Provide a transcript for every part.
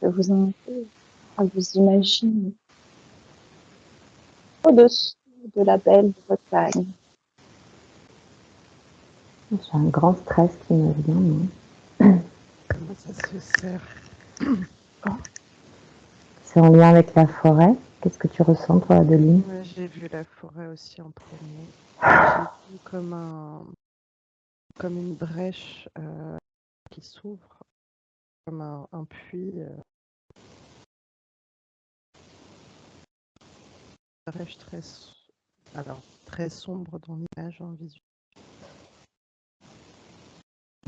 vous invite à vous imaginer au-dessus de la belle Bretagne. J'ai un grand stress qui me vient, moi. Comment ça se sert? C'est en lien avec la forêt. Qu'est-ce que tu ressens, toi, Adeline? Ouais, j'ai vu la forêt aussi en premier. J'ai vu comme une brèche qui s'ouvre, comme un puits, brèche très sombre dans l'image en visuel.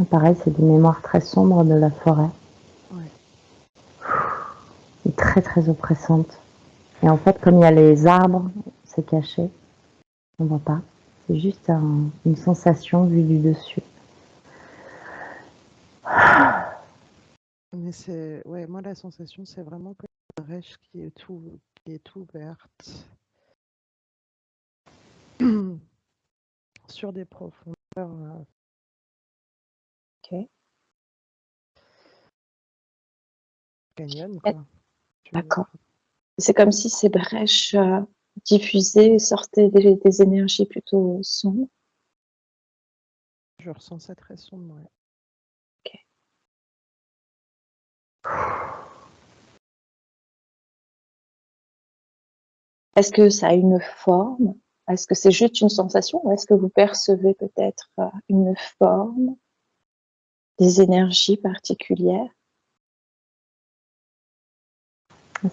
Pareil, c'est des mémoires très sombres de la forêt. Ouais. Et très, très oppressantes. Et en fait, comme il y a les arbres, c'est caché. On voit pas. C'est juste une sensation vue du dessus. Mais ouais, moi la sensation, c'est vraiment comme une brèche qui est ouverte sur des profondeurs. Ok. Canyon, quoi. D'accord. C'est comme si ces brèches diffusées sortaient des énergies plutôt sombres. Je ressens ça très sombre, ouais. Okay. Est-ce que ça a une forme? Est-ce que c'est juste une sensation ou est-ce que vous percevez peut-être une forme, des énergies particulières?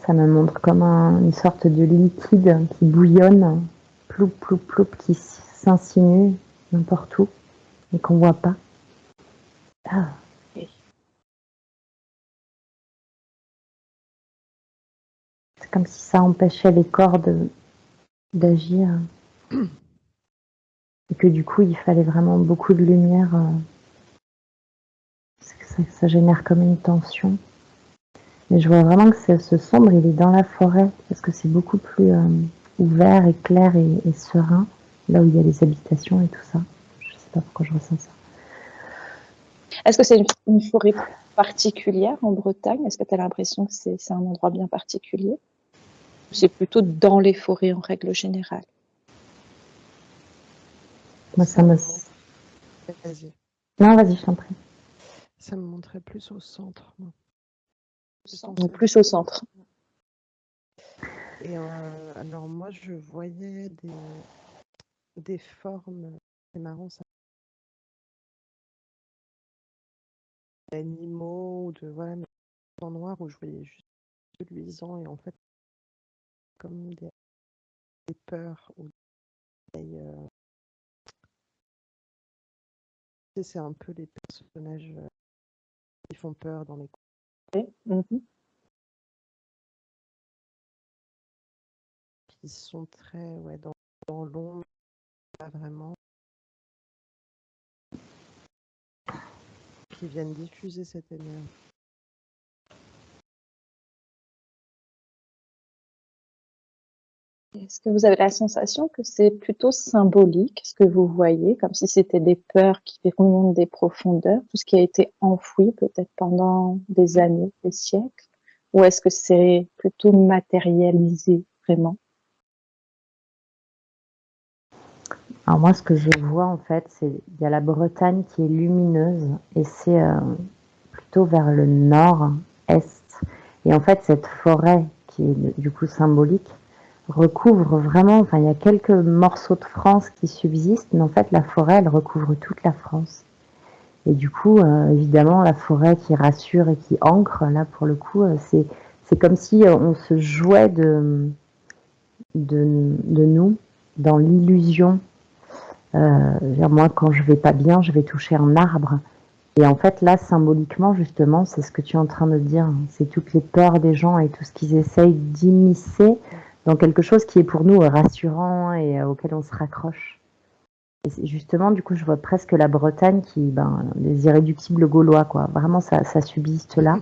Ça me montre comme une sorte de liquide qui bouillonne, ploup, ploup, ploup, qui s'insinue n'importe où et qu'on voit pas. Ah. Okay. C'est comme si ça empêchait les corps d'agir. Et que du coup, il fallait vraiment beaucoup de lumière. Ça génère comme une tension. Mais je vois vraiment que ce sombre, il est dans la forêt, parce que c'est beaucoup plus ouvert et clair et serein, là où il y a les habitations et tout ça. Je sais pas pourquoi je ressens ça. Est-ce que c'est une forêt particulière en Bretagne? Est-ce que tu as l'impression que c'est un endroit bien particulier? Ou c'est plutôt dans les forêts en règle générale? Moi, ça me... Vas-y. Non, vas-y, je t'en prie. Ça me montrait plus au centre. Non. Plus au centre. Et alors moi, je voyais des formes, c'est marrant ça, d'animaux ou de voilà, mais en noir où je voyais juste luisant et en fait comme des peurs ou c'est un peu les personnages qui font peur dans les Okay. Mm-hmm. qui sont très dans l'ombre, pas vraiment, qui viennent diffuser cette énergie. Est-ce que vous avez la sensation que c'est plutôt symbolique, ce que vous voyez, comme si c'était des peurs qui remontent des profondeurs, tout ce qui a été enfoui peut-être pendant des années, des siècles, ou est-ce que c'est plutôt matérialisé vraiment? Alors moi, ce que je vois, en fait, il y a la Bretagne qui est lumineuse, et c'est plutôt vers le nord-est. Et en fait, cette forêt, qui est du coup symbolique, recouvre vraiment, enfin, il y a quelques morceaux de France qui subsistent, mais en fait, la forêt, elle recouvre toute la France. Et du coup, évidemment, la forêt qui rassure et qui ancre, là, pour le coup, c'est comme si on se jouait de nous dans l'illusion. Moi, quand je vais pas bien, je vais toucher un arbre. Et en fait, là, symboliquement, justement, c'est ce que tu es en train de dire. C'est toutes les peurs des gens et tout ce qu'ils essayent d'immiscer dans quelque chose qui est pour nous rassurant et auquel on se raccroche. Et justement, du coup, je vois presque la Bretagne les irréductibles gaulois, quoi. Vraiment, ça subsiste là.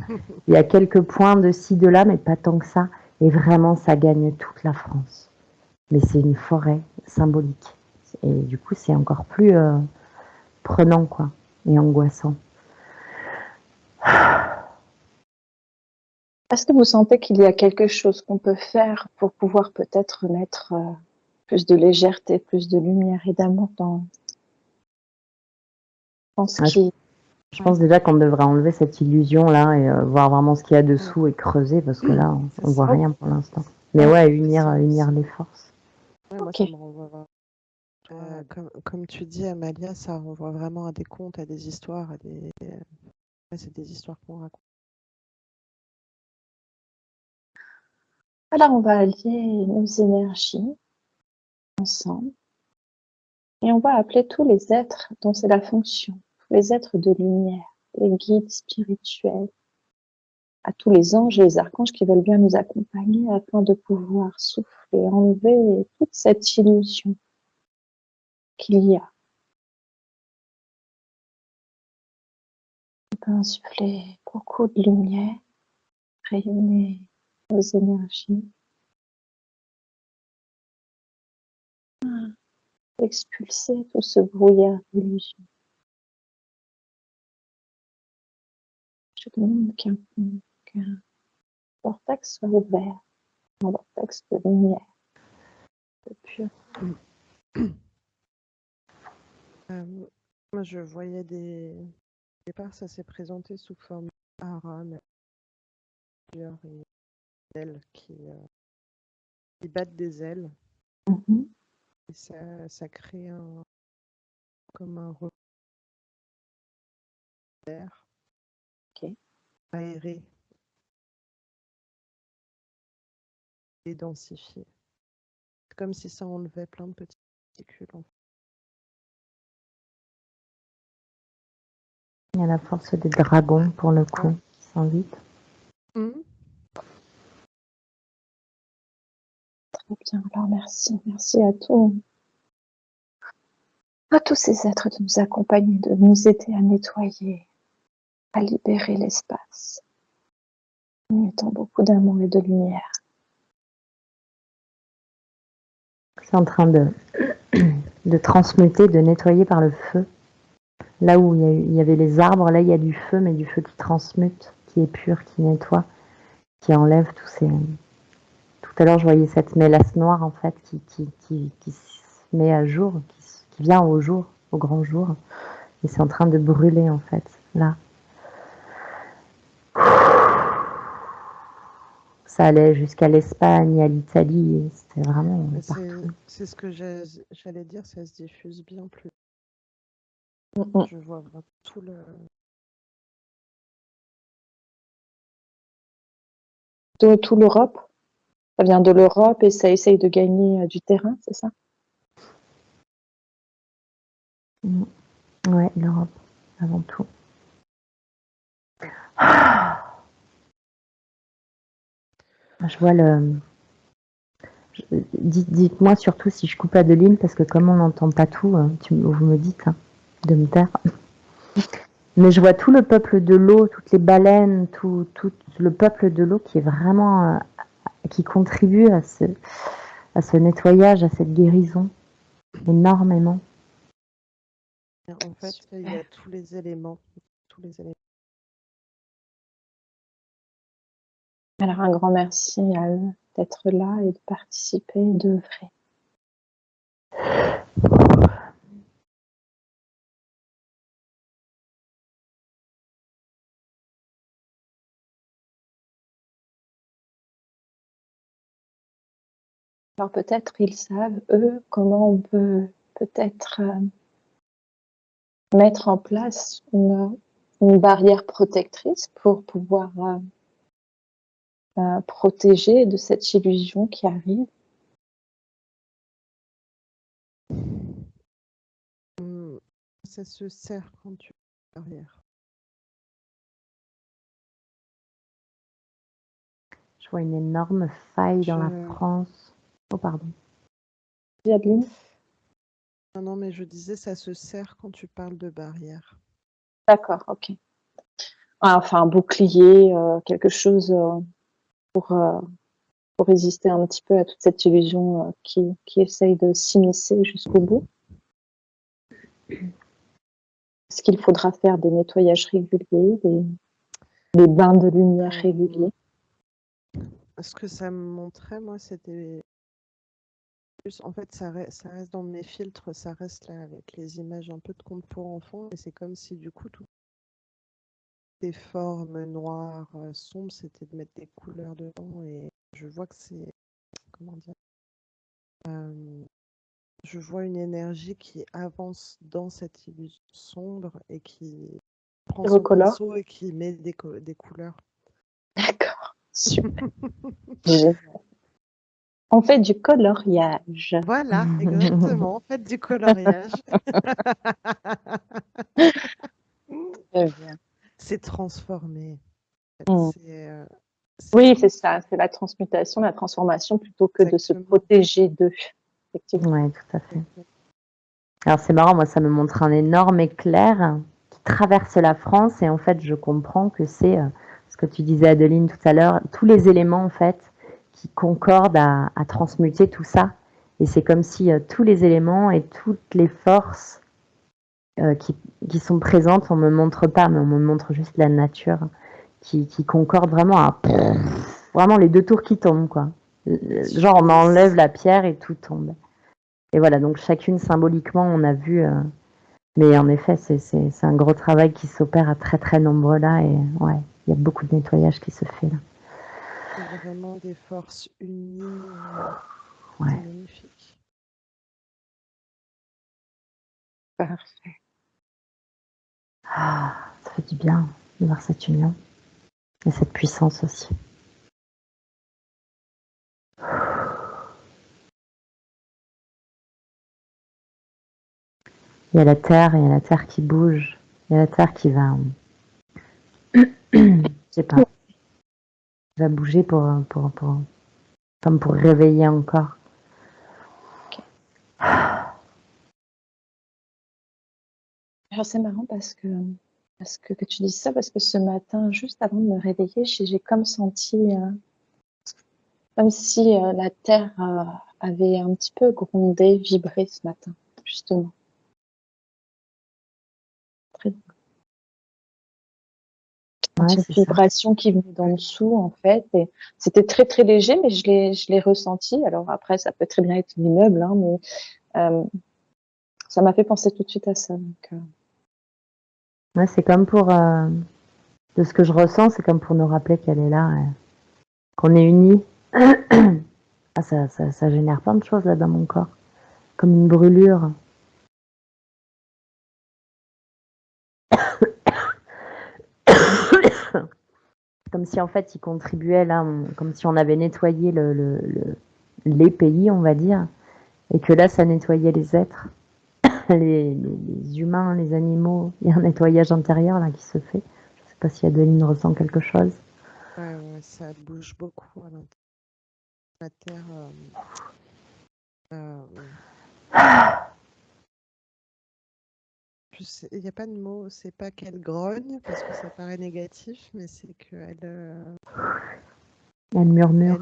Il y a quelques points de ci, de là, mais pas tant que ça. Et vraiment, ça gagne toute la France. Mais c'est une forêt symbolique. Et du coup, c'est encore plus prenant, quoi, et angoissant. Est-ce que vous sentez qu'il y a quelque chose qu'on peut faire pour pouvoir peut-être mettre plus de légèreté, plus de lumière et d'amour dans ce Ah, qui... je pense déjà qu'on devrait enlever cette illusion-là et voir vraiment ce qu'il y a Ouais, dessous et creuser parce que là, c'est on voit ça. rien pour l'instant. Mais Ouais. ouais, C'est- unir les forces. Ouais, moi, Ok. ça me renvoie vraiment. Comme tu dis, Amalia, ça renvoie vraiment à des contes, à des histoires, à des. Ouais, c'est des histoires qu'on raconte. Alors, on va allier nos énergies ensemble et on va appeler tous les êtres dont c'est la fonction, tous les êtres de lumière, les guides spirituels, à tous les anges et les archanges qui veulent bien nous accompagner afin de pouvoir souffler, enlever toute cette illusion qu'il y a. On peut insuffler beaucoup de lumière, rayonner nos énergies, expulser tout ce brouillard d'illusions. Je demande qu'un vortex soit ouvert, un vortex de lumière, de pure. Moi, je voyais des. Au départ, ça s'est présenté sous forme d'ara, mais plusieurs ailes qui battent des ailes. Et ça crée comme un repère Ok. aéré et densifié. C'est comme si ça enlevait plein de petites particules. En fait. Il y a la force des dragons pour le coup qui s'invite. Très bien, alors merci. Merci à tous ces êtres de nous accompagner, de nous aider à nettoyer, à libérer l'espace, en mettant beaucoup d'amour et de lumière. C'est en train de transmuter, de nettoyer par le feu. Là où il y avait les arbres, là il y a du feu, mais du feu qui transmute, qui est pur, qui nettoie, qui enlève tous ces... Tout à l'heure, je voyais cette mélasse noire, en fait, qui se met à jour, qui vient au jour, au grand jour. Et c'est en train de brûler, en fait, là. Ça allait jusqu'à l'Espagne, à l'Italie, c'était vraiment partout. C'est ce que j'allais dire, ça se diffuse bien plus. Je vois vraiment tout le... De toute l'Europe, ça vient de l'Europe et ça essaye de gagner du terrain, c'est ça? Ouais, l'Europe, avant tout. Je vois le... Dites-moi surtout si je coupe Adeline, parce que comme on n'entend pas tout, vous me dites de me taire. Mais je vois tout le peuple de l'eau, toutes les baleines, tout le peuple de l'eau qui est vraiment, qui contribue à ce nettoyage, à cette guérison, énormément. En fait, il y a tous les éléments. Alors un grand merci à eux d'être là et de participer, d'œuvrer. Alors peut-être ils savent, eux, comment on peut peut-être mettre en place une barrière protectrice pour pouvoir protéger de cette illusion qui arrive. Ça se serre quand tu es derrière. Je vois une énorme faille dans la France. Oh, pardon. Adeline ? Non, mais je disais, ça se serre quand tu parles de barrière. D'accord, ok. Enfin, un bouclier, quelque chose pour résister un petit peu à toute cette illusion qui essaye de s'immiscer jusqu'au bout. Est-ce qu'il faudra faire des nettoyages réguliers, des bains de lumière réguliers? Ce que ça me montrait, moi, c'était plus. En fait, ça reste dans mes filtres, ça reste là avec les images un peu de contes pour enfants. Et c'est comme si, du coup, toutes les formes noires, sombres, c'était de mettre des couleurs dedans. Et je vois que c'est. Comment dire je vois une énergie qui avance dans cette illusion sombre et qui prend Tu son recolores? pinceau et qui met des couleurs. D'accord, super. Génial. On fait du coloriage. Voilà, exactement. Faites du coloriage. Très bien. C'est transformé. Mm. C'est Oui, c'est ça, c'est la transmutation, la transformation plutôt que de se exactement. protéger d'eux, effectivement. Ouais, tout à fait. Alors c'est marrant, moi ça me montre un énorme éclair qui traverse la France et en fait je comprends que c'est ce que tu disais Adeline tout à l'heure, tous les éléments en fait qui concordent à transmuter tout ça. Et c'est comme si tous les éléments et toutes les forces qui sont présentes, on me montre pas, mais on me montre juste la nature qui concorde vraiment à vraiment les deux tours qui tombent quoi. Genre on enlève la pierre et tout tombe. Et voilà, donc chacune symboliquement on a vu mais en effet, c'est un gros travail qui s'opère à très très nombreux là et ouais, il y a beaucoup de nettoyage qui se fait là. C'est vraiment des forces unies. C'est Ouais. magnifique. Parfait. Ah, ça fait du bien de voir cette union et cette puissance aussi. Il y a la terre, il y a la terre qui bouge, il y a la terre qui va, je sais pas, va bouger comme pour réveiller encore. Alors c'est marrant que tu dises ça, parce que ce matin, juste avant de me réveiller, j'ai comme senti, comme si la terre avait un petit peu grondé, vibré ce matin, justement. Très Ouais, une c'est ça. vibration qui venait d'en dessous, en fait, et c'était très très léger, mais je l'ai ressenti. Alors après, ça peut très bien être l'immeuble, hein, mais ça m'a fait penser tout de suite à ça. Donc, Ouais, c'est comme pour, de ce que je ressens, c'est comme pour nous rappeler qu'elle est là, qu'on est unis. Ah, ça génère plein de choses là dans mon corps, comme une brûlure. Comme si en fait ils contribuaient là, comme si on avait nettoyé les pays, on va dire, et que là ça nettoyait les êtres, les humains, les animaux. Il y a un nettoyage intérieur là qui se fait. Je sais pas si Adeline ressent quelque chose. Ouais, ça bouge beaucoup à l'intérieur. La terre. Il n'y a pas de mot, c'est pas qu'elle grogne, parce que ça paraît négatif, mais c'est qu'elle Elle murmure.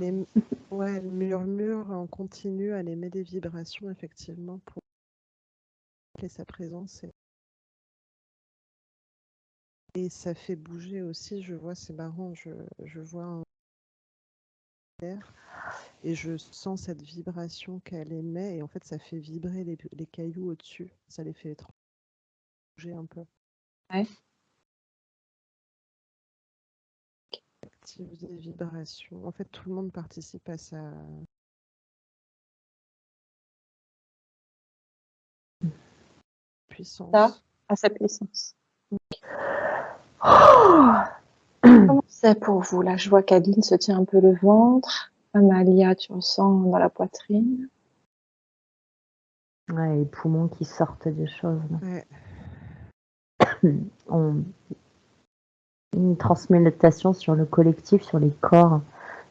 ouais, elle murmure en continu, elle émet des vibrations, effectivement, pour rappeler sa présence. Et ça fait bouger aussi, je vois, c'est marrant, je vois un air et je sens cette vibration qu'elle émet, et en fait, ça fait vibrer les cailloux au-dessus, ça les fait bouger un peu. ouais. Active des vibrations. En fait, tout le monde participe à sa Ça, puissance. à sa puissance. Comment c'est pour vous? Là, je vois qu'Adeline se tient un peu le ventre. Amalia, tu ressens dans la poitrine. Ouais, les poumons qui sortent des choses. Ouais. On, une transméditation sur le collectif, sur les corps,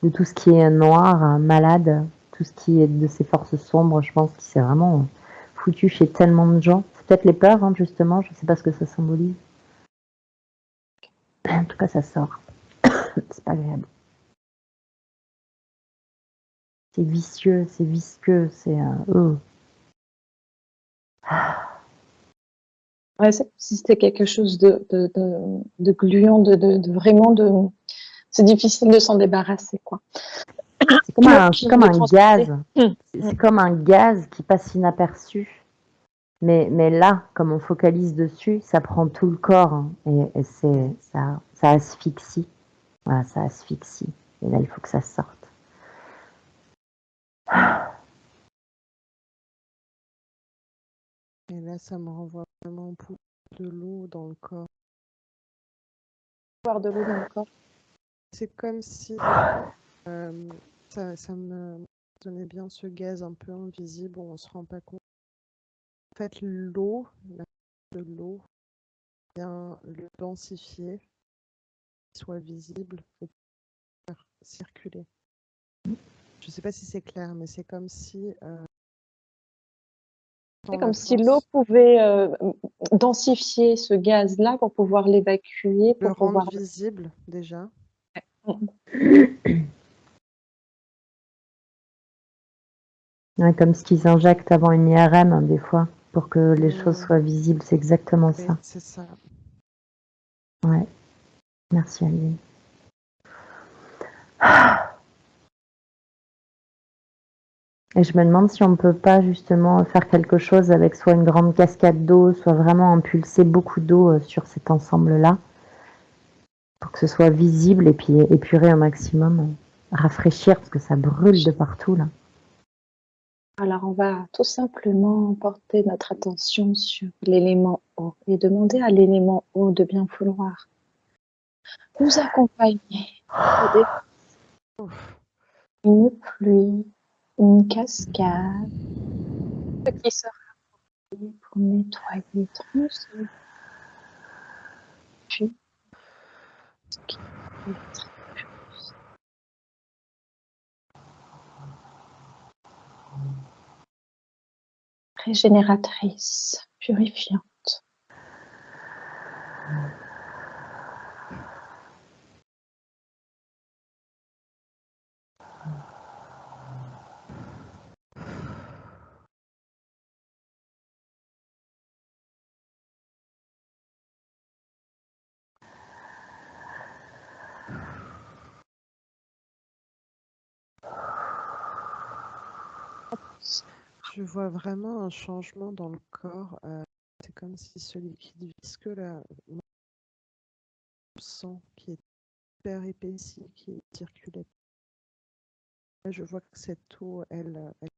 de tout ce qui est noir, malade, tout ce qui est de ces forces sombres, je pense que c'est vraiment foutu chez tellement de gens. C'est peut-être les peurs, hein, justement, je sais pas ce que ça symbolise. En tout cas, ça sort. C'est pas agréable. C'est vicieux, c'est visqueux, c'est... Ouais, si c'était quelque chose de gluant, vraiment de C'est difficile de s'en débarrasser, quoi. C'est comme un gaz. Mmh. C'est comme un gaz qui passe inaperçu. Mais là, comme on focalise dessus, ça prend tout le corps, hein, et ça asphyxie. Voilà, ça asphyxie. Et là, il faut que ça sorte. Et là, ça me renvoie vraiment pour de l'eau dans le corps. Avoir de l'eau dans le corps. C'est comme si ça me donnait bien ce gaz un peu invisible où on se rend pas compte. En fait, l'eau, la de l'eau, vient le densifier, qu'il soit visible et faire circuler. Je sais pas si c'est clair, mais c'est comme si C'est comme si l'eau pouvait densifier ce gaz-là pour pouvoir l'évacuer, le pour rendre pouvoir... visible déjà. Ouais, comme ce qu'ils injectent avant une IRM, hein, des fois, pour que les choses soient visibles. C'est exactement Oui, ça. c'est ça. Ouais. Merci, Aline. Et je me demande si on ne peut pas justement faire quelque chose avec soit une grande cascade d'eau, soit vraiment impulser beaucoup d'eau sur cet ensemble-là, pour que ce soit visible et puis épurer un maximum, rafraîchir, parce que ça brûle de partout là. Alors, on va tout simplement porter notre attention sur l'élément eau et demander à l'élément eau de bien vouloir nous accompagner. Une pluie, une cascade, ce qui sera pour nettoyer tranquille. Puis, ce qui est très régénératrice, purifiante. Je vois vraiment un changement dans le corps. C'est comme si ce liquide visqueux là, mon sang qui est hyper épaissi, qui circulait. Là, je vois que cette eau, elle est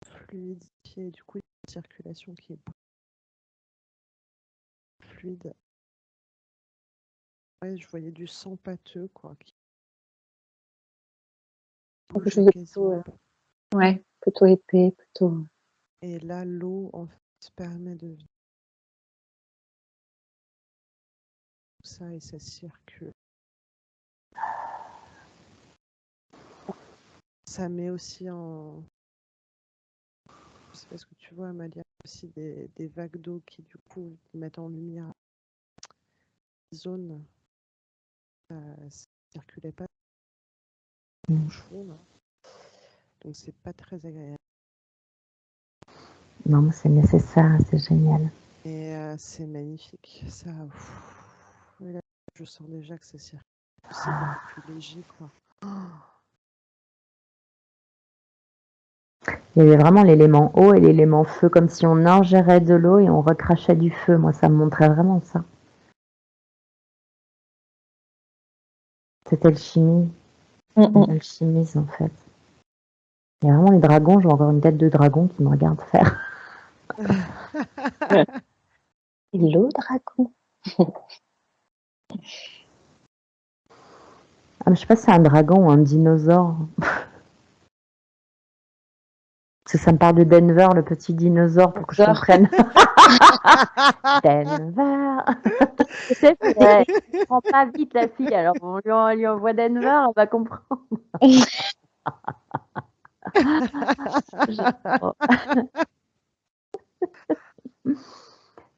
fluidifiée, du coup, il y a une circulation qui est fluide. Ouais, je voyais du sang pâteux, quoi, qui Quelque bougeait chose de quasiment pas. ouais, plutôt épais, plutôt... Et là, l'eau, en fait, permet de vivre tout ça et ça circule. Ça met aussi en... Je sais pas ce que tu vois, Amalia, aussi des vagues d'eau qui, du coup, mettent en lumière des zones. Ça circulait pas bouchon, là. Donc, c'est pas très agréable. Non, mais c'est nécessaire, c'est génial. Et c'est magnifique. Ça, là, je sens déjà que ça circule. C'est beaucoup plus léger, quoi. Il y avait vraiment l'élément eau et l'élément feu, comme si on ingérait de l'eau et on recrachait du feu. Moi, ça me montrait vraiment ça. Cette alchimie, une alchimise en fait. Il y a vraiment les dragons, j'ai encore une tête de dragon qui me regarde faire. Hello, dragon. Ah, mais je sais pas si c'est un dragon ou un dinosaure. Parce que ça me parle de Denver, le petit dinosaure, pour que je comprenne. Denver. Tu sais, elle comprend pas vite la fille, alors on lui envoie Denver, elle va comprendre.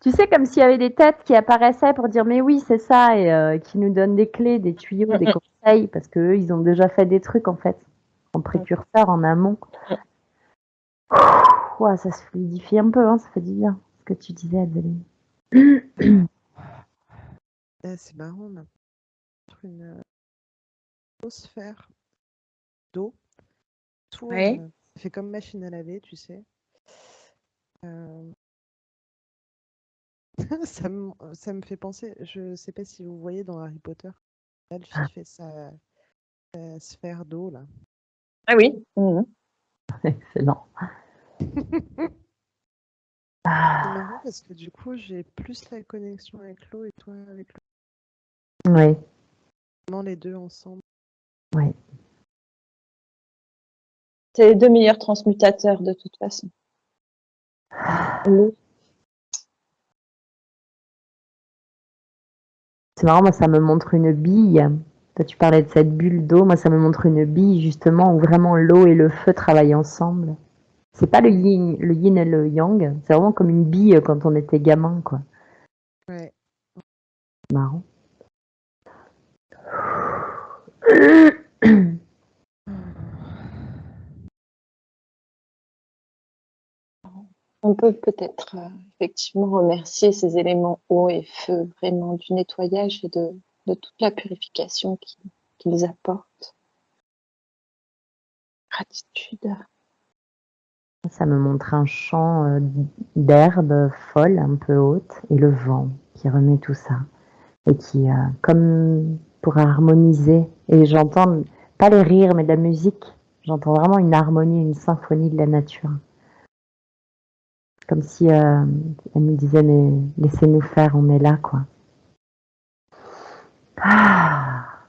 Tu sais, comme s'il y avait des têtes qui apparaissaient pour dire mais oui, c'est ça, et qui nous donnent des clés, des tuyaux, des conseils, parce qu'eux, ils ont déjà fait des trucs en fait, en précurseur, en amont. Ouah, ça se fluidifie un peu, hein, ça fait du bien, ce que tu disais, Adeline. C'est marrant, on a une sphère d'eau Oui. tourne, ça fait comme machine à laver, tu sais. Euh, ça me fait penser, je sais pas si vous voyez dans Harry Potter, Elf qui fait sa sphère d'eau là. Ah oui. Mhm. Excellent. C'est marrant parce que du coup j'ai plus la connexion avec l'eau et toi avec l'eau. Oui, Vraiment les deux ensemble. oui. C'est les deux meilleurs transmutateurs de toute façon. L'eau. C'est marrant, moi, ça me montre une bille. Toi, tu parlais de cette bulle d'eau. Moi, ça me montre une bille, justement, où vraiment l'eau et le feu travaillent ensemble. C'est pas le yin et le yang. C'est vraiment comme une bille quand on était gamin, quoi. Ouais. Marrant. On peut peut-être effectivement remercier ces éléments eau et feu vraiment du nettoyage et de toute la purification qu'ils apportent. Gratitude. Ça me montre un champ d'herbe folle, un peu haute, et le vent qui remet tout ça. Et qui, comme pour harmoniser, et j'entends pas les rires, mais de la musique, j'entends vraiment une harmonie, une symphonie de la nature. Comme si elle nous disait, mais laissez-nous faire, on est là, quoi. Ah,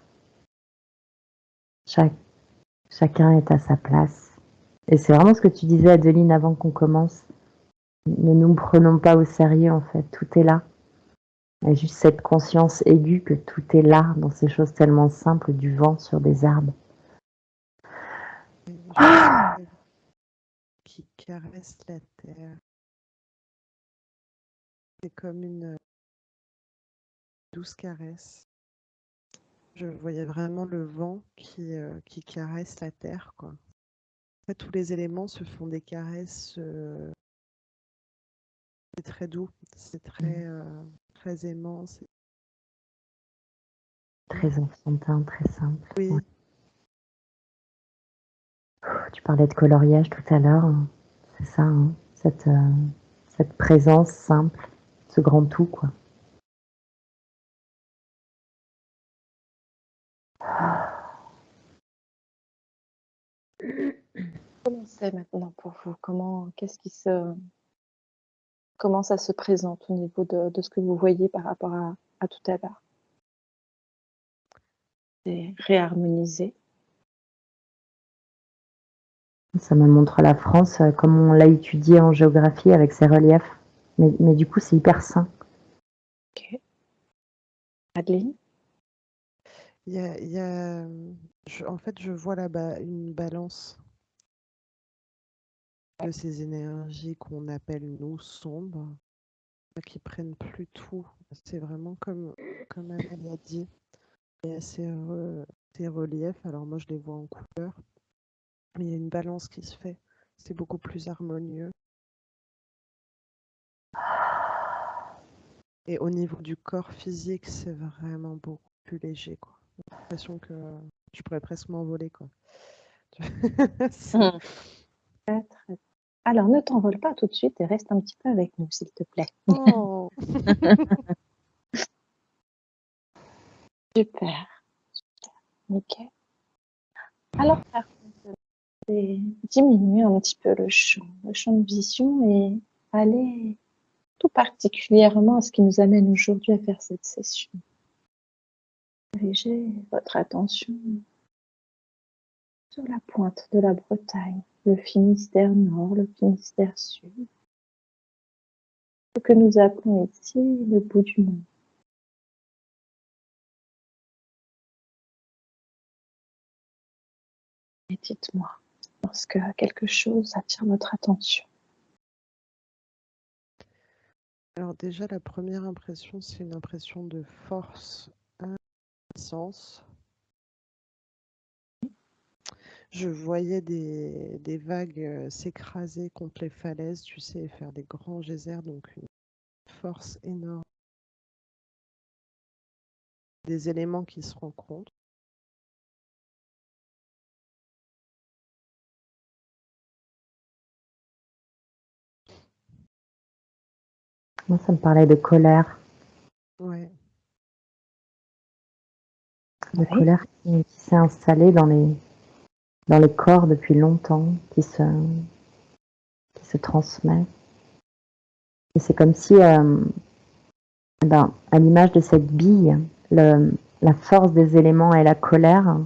chacun est à sa place. Et c'est vraiment ce que tu disais, Adeline, avant qu'on commence. Ne nous prenons pas au sérieux, en fait. Tout est là. Et juste cette conscience aiguë que tout est là, dans ces choses tellement simples, du vent sur des arbres. Et je sens le vent qui caresse la terre. C'est comme une douce caresse. Je voyais vraiment le vent qui caresse la terre, quoi. En fait, tous les éléments se font des caresses. C'est très doux, c'est très aimant. Très enfantin, très simple. Ouais. Oui, Tu parlais de coloriage tout à l'heure. C'est ça, hein, cette présence simple, ce grand tout, quoi. Comment c'est maintenant pour vous? Comment ça se présente au niveau de ce que vous voyez par rapport à tout à l'heure? C'est réharmonisé. Ça me montre la France comme on l'a étudiée en géographie avec ses reliefs. Mais du coup, c'est hyper sain. Ok. Adeline? En fait, je vois là-bas une balance de ces énergies qu'on appelle, nous, sombres, qui prennent plus tout. C'est vraiment comme Amélie a dit. Il y a ces reliefs, alors moi je les vois en couleur, mais il y a une balance qui se fait. C'est beaucoup plus harmonieux. Et au niveau du corps physique, c'est vraiment beaucoup plus léger, quoi. J'ai l'impression que je pourrais presque m'envoler, quoi. Mhm. Alors, ne t'envole pas tout de suite et reste un petit peu avec nous, s'il te plaît. Oh. Super, nickel. Alors, par contre, c'est diminuer un petit peu le champ de vision et aller tout particulièrement à ce qui nous amène aujourd'hui à faire cette session. Dirigez votre attention sur la pointe de la Bretagne, le Finistère Nord, le Finistère Sud, ce que nous appelons ici le bout du monde. Et dites-moi, lorsque quelque chose attire votre attention. Alors déjà, la première impression, c'est une impression de force, puissance. Je voyais des vagues s'écraser contre les falaises, tu sais, et faire des grands geysers, donc une force énorme. Des éléments qui se rencontrent. Moi, ça me parlait de colère. Ouais. De Oui. colère qui s'est installée dans les corps depuis longtemps, qui se transmet. Et c'est comme si, à l'image de cette bille, la force des éléments et la colère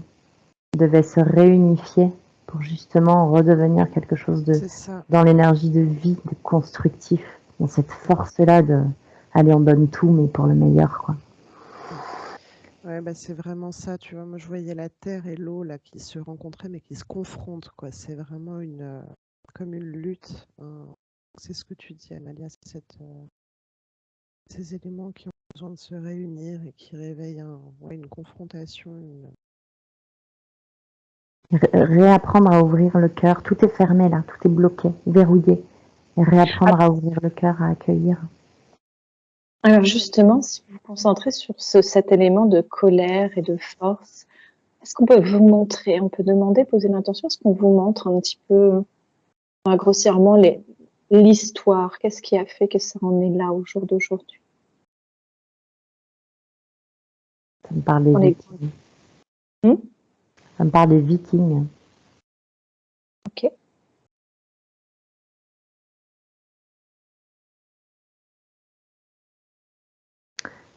devaient se réunifier pour justement redevenir quelque chose C'est ça. dans l'énergie de vie, de constructif, dans cette force-là de allez, on donne tout, mais pour le meilleur, quoi. Ouais, bah, c'est vraiment ça, tu vois. Moi, je voyais la terre et l'eau là qui se rencontraient, mais qui se confrontent, quoi. C'est vraiment comme une lutte, hein. C'est ce que tu dis, Amalia, c'est ces éléments qui ont besoin de se réunir et qui réveillent une confrontation. Réapprendre à ouvrir le cœur. Tout est fermé là, tout est bloqué, verrouillé. Et réapprendre à ouvrir le cœur, à accueillir. Alors justement, si vous vous concentrez sur cet élément de colère et de force, est-ce qu'on peut vous montrer, on peut demander, poser l'intention, est-ce qu'on vous montre un petit peu, grossièrement, l'histoire, qu'est-ce qui a fait que ça en est là au jour d'aujourd'hui? Ça me parle des Dans les Vikings. grandes- Ça me parle des Vikings. Ok.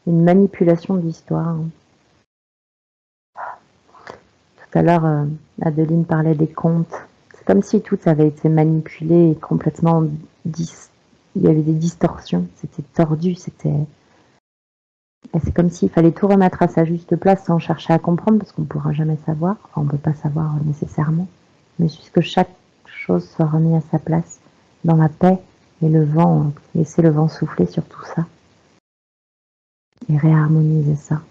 Une manipulation de l'histoire. Tout à l'heure, Adeline parlait des contes. C'est comme si tout avait été manipulé et complètement il y avait des distorsions. C'était tordu, et c'est comme s'il fallait tout remettre à sa juste place sans chercher à comprendre parce qu'on ne pourra jamais savoir. Enfin, on ne peut pas savoir nécessairement. Mais juste que chaque chose soit remise à sa place dans la paix et le vent, laisser le vent souffler sur tout ça et réharmoniser ça.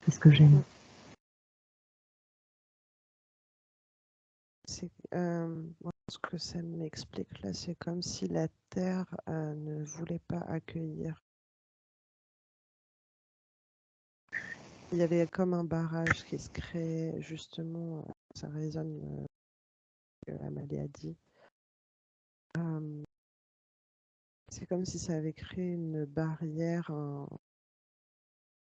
C'est ce que j'aime. Moi, ce que ça m'explique là, c'est comme si la Terre ne voulait pas accueillir. Il y avait comme un barrage qui se crée, justement, ça résonne ce que Amalie a dit. C'est comme si ça avait créé une barrière.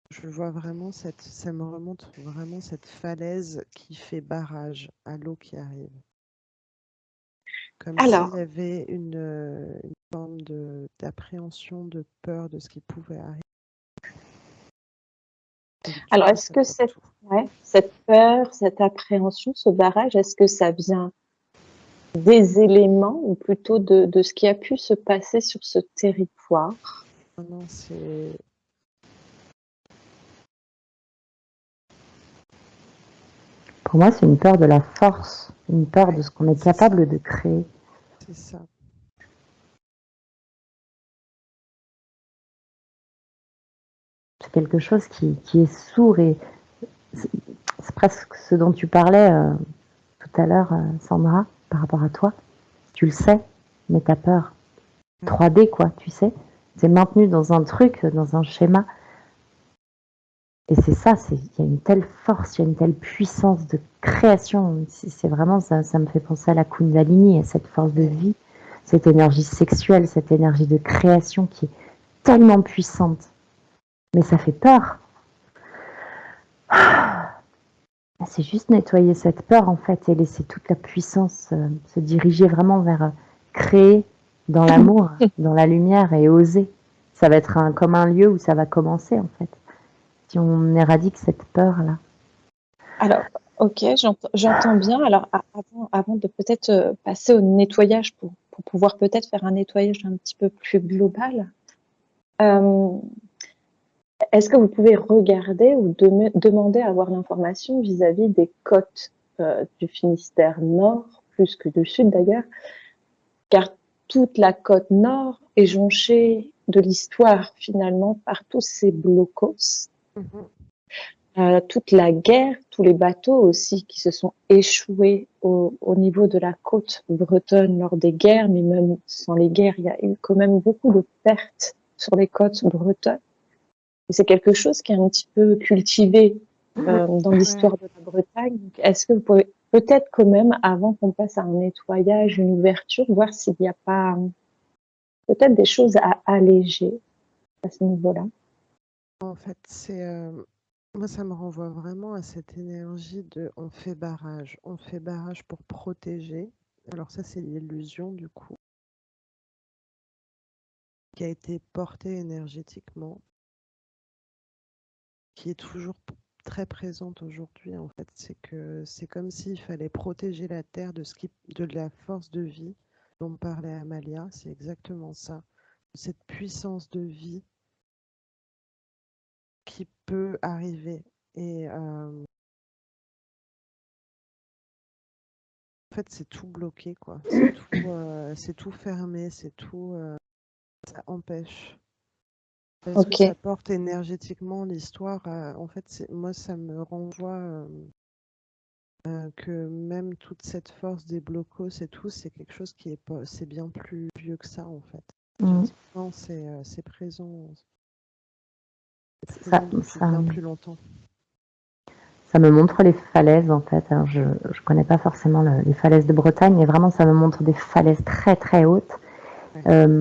Je vois vraiment ça me remonte vraiment cette falaise qui fait barrage à l'eau qui arrive. Comme s'il Alors, y avait une forme d'appréhension, de peur de ce qui pouvait arriver. Et du alors coup, est-ce ça que bloque tout. cette peur, cette appréhension, ce barrage, est-ce que ça vient des éléments ou plutôt de ce qui a pu se passer sur ce territoire? Non, c'est Pour moi, c'est une peur de la force, une peur de ce qu'on est c'est capable ça. de créer. C'est ça. C'est quelque chose qui est sourd et c'est presque ce dont tu parlais tout à l'heure, Sandra, par rapport à toi. Tu le sais, mais t'as peur. 3D, quoi, tu sais. C'est maintenu dans un truc, dans un schéma. Et c'est ça, il y a une telle force, il y a une telle puissance de création. C'est vraiment, ça me fait penser à la Kundalini, à cette force de vie, cette énergie sexuelle, cette énergie de création qui est tellement puissante. Mais ça fait peur. C'est juste nettoyer cette peur, en fait, et laisser toute la puissance se diriger vraiment vers créer dans l'amour, dans la lumière et oser. Ça va être comme un lieu où ça va commencer, en fait. Si on éradique cette peur-là. Alors, ok, j'entends bien. Alors, avant de peut-être passer au nettoyage pour pouvoir peut-être faire un nettoyage un petit peu plus global, euh, est-ce que vous pouvez regarder ou demander à avoir l'information vis-à-vis des côtes du Finistère Nord, plus que du Sud d'ailleurs, car toute la côte Nord est jonchée de l'histoire finalement par tous ces blocos. Toute la guerre, tous les bateaux aussi qui se sont échoués au niveau de la côte bretonne lors des guerres, mais même sans les guerres, il y a eu quand même beaucoup de pertes sur les côtes bretonnes. Et c'est quelque chose qui est un petit peu cultivé dans l'histoire de la Bretagne. Est-ce que vous pouvez peut-être quand même, avant qu'on passe à un nettoyage, une ouverture, voir s'il n'y a pas peut-être des choses à alléger à ce niveau-là. En fait, moi, ça me renvoie vraiment à cette énergie de on fait barrage. On fait barrage pour protéger. Alors ça, c'est l'illusion du coup, qui a été portée énergétiquement, qui est toujours très présente aujourd'hui. En fait, c'est que c'est comme s'il fallait protéger la Terre de la force de vie dont parlait Amalia. C'est exactement ça. Cette puissance de vie qui peut arriver. Et en fait, c'est tout bloqué, quoi. C'est tout fermé, c'est tout. Ça empêche. Parce que Ok, ça porte énergétiquement l'histoire. En fait, moi, ça me renvoie que même toute cette force des blocos et tout, c'est quelque chose qui est pas, c'est bien plus vieux que ça, en fait. Mm. Non, c'est présent. C'est Ça, présent depuis ça, bien plus longtemps. ça me montre les falaises en fait. Alors, je connais pas forcément les falaises de Bretagne, mais vraiment ça me montre des falaises très très hautes, Ouais.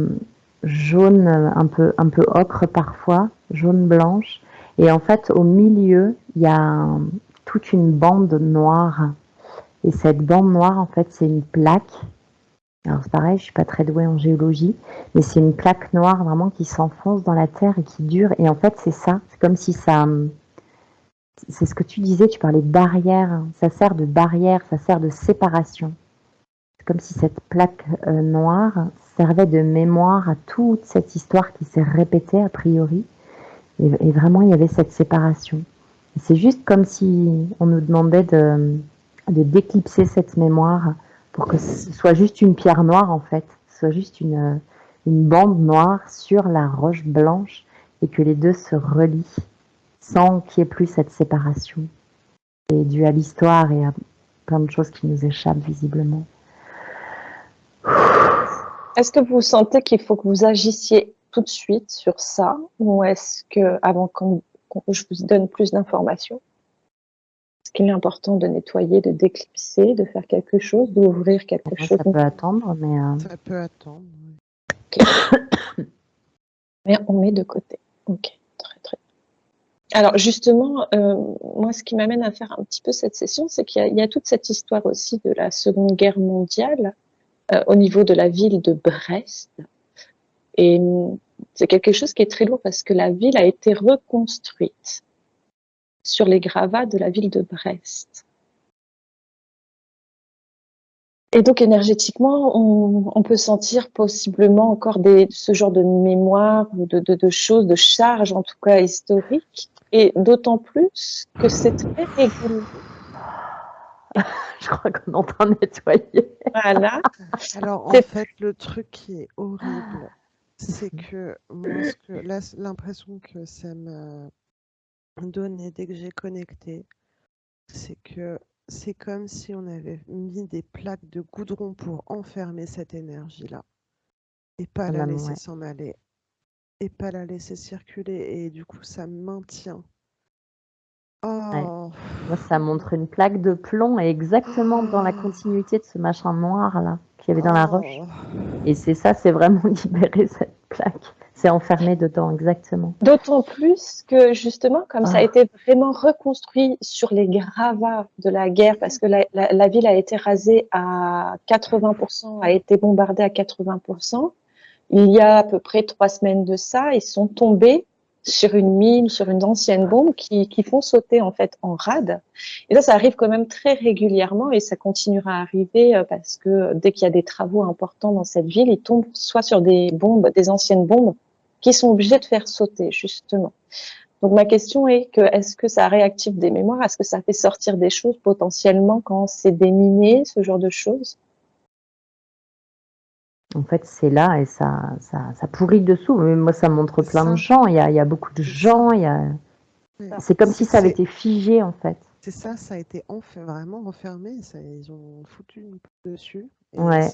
jaune un peu ocre parfois, jaune blanche. Et en fait au milieu il y a toute une bande noire. Et cette bande noire en fait c'est une plaque. Alors c'est pareil, je suis pas très douée en géologie, mais c'est une plaque noire vraiment qui s'enfonce dans la terre et qui dure. Et en fait c'est ça, c'est comme si ça, c'est ce que tu disais, tu parlais de barrière, ça sert de barrière, ça sert de séparation. C'est comme si cette plaque noire servait de mémoire à toute cette histoire qui s'est répétée a priori. Et vraiment, il y avait cette séparation. Et c'est juste comme si on nous demandait de d'éclipser cette mémoire pour que ce soit juste une pierre noire en fait, ce soit juste une bande noire sur la roche blanche et que les deux se relient sans qu'il n'y ait plus cette séparation. C'est dû à l'histoire et à plein de choses qui nous échappent visiblement. est-ce que vous sentez qu'il faut que vous agissiez tout de suite sur ça, ou est-ce que, avant que je vous donne plus d'informations, est-ce qu'il est important de nettoyer, de déclipser, de faire quelque chose, d'ouvrir quelque Moi, chose? ça peut attendre, mais Ça peut attendre. Mais on met de côté. Ok, très très. Alors justement, moi, ce qui m'amène à faire un petit peu cette session, c'est qu'il y a toute cette histoire aussi de la Seconde Guerre mondiale au niveau de la ville de Brest. Et c'est quelque chose qui est très lourd parce que la ville a été reconstruite sur les gravats de la ville de Brest. Et donc énergétiquement, on peut sentir possiblement encore ce genre de mémoire ou de choses, de charges en tout cas historiques. Et d'autant plus que c'est très régulier. je crois qu'on est en train de nettoyer. Voilà. Alors, en C'est fait, le truc qui est horrible, c'est que moi, l'impression que ça m'a donné dès que j'ai connecté, c'est que c'est comme si on avait mis des plaques de goudron pour enfermer cette énergie-là et pas la laisser Ouais. s'en aller et pas la laisser circuler. Et du coup, ça maintient. Ouais. Oh, Moi, ça montre une plaque de plomb et exactement dans la continuité de ce machin noir là qu'il y avait dans la roche. oh. Et c'est ça, c'est vraiment libérer cette plaque. C'est enfermé dedans, exactement. d'autant plus que justement, comme ça a Ah, été vraiment reconstruit sur les gravats de la guerre, parce que la ville a été rasée à 80%, a été bombardée à 80%. Il y a à peu près 3 semaines de ça, ils sont tombés sur une mine, sur une ancienne bombe qui font sauter en fait en rade. Et ça arrive quand même très régulièrement et ça continuera à arriver parce que dès qu'il y a des travaux importants dans cette ville, ils tombent soit sur des bombes, des anciennes bombes, qui sont obligés de faire sauter justement. Donc ma question est que est-ce que ça réactive des mémoires? Est-ce que ça fait sortir des choses potentiellement quand c'est déminé, ce genre de choses? en fait, c'est là et ça pourrit dessous. Mais moi, ça montre C'est plein de ça, gens. Il y a beaucoup de c'est ça. gens. Ouais. C'est comme si ça avait été figé, en fait. C'est ça, ça a été vraiment enfermé. Ils ont foutu une coupe dessus et Ouais.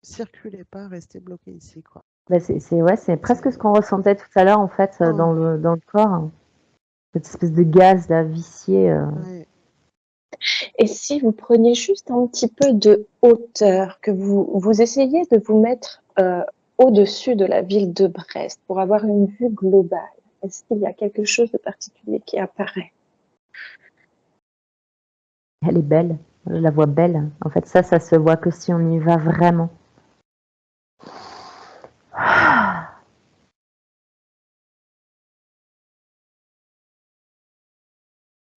circulez pas, restez bloqué ici, quoi. Bah, c'est presque ce qu'on ressentait tout à l'heure, en fait, dans Oh, le corps. Hein. Cette espèce de gaz là, vicié. ouais. Et si vous preniez juste un petit peu de hauteur, que vous essayez de vous mettre au-dessus de la ville de Brest pour avoir une vue globale? Est-ce qu'il y a quelque chose de particulier qui apparaît? Elle est belle, je la vois belle. En fait, ça se voit que si on y va vraiment.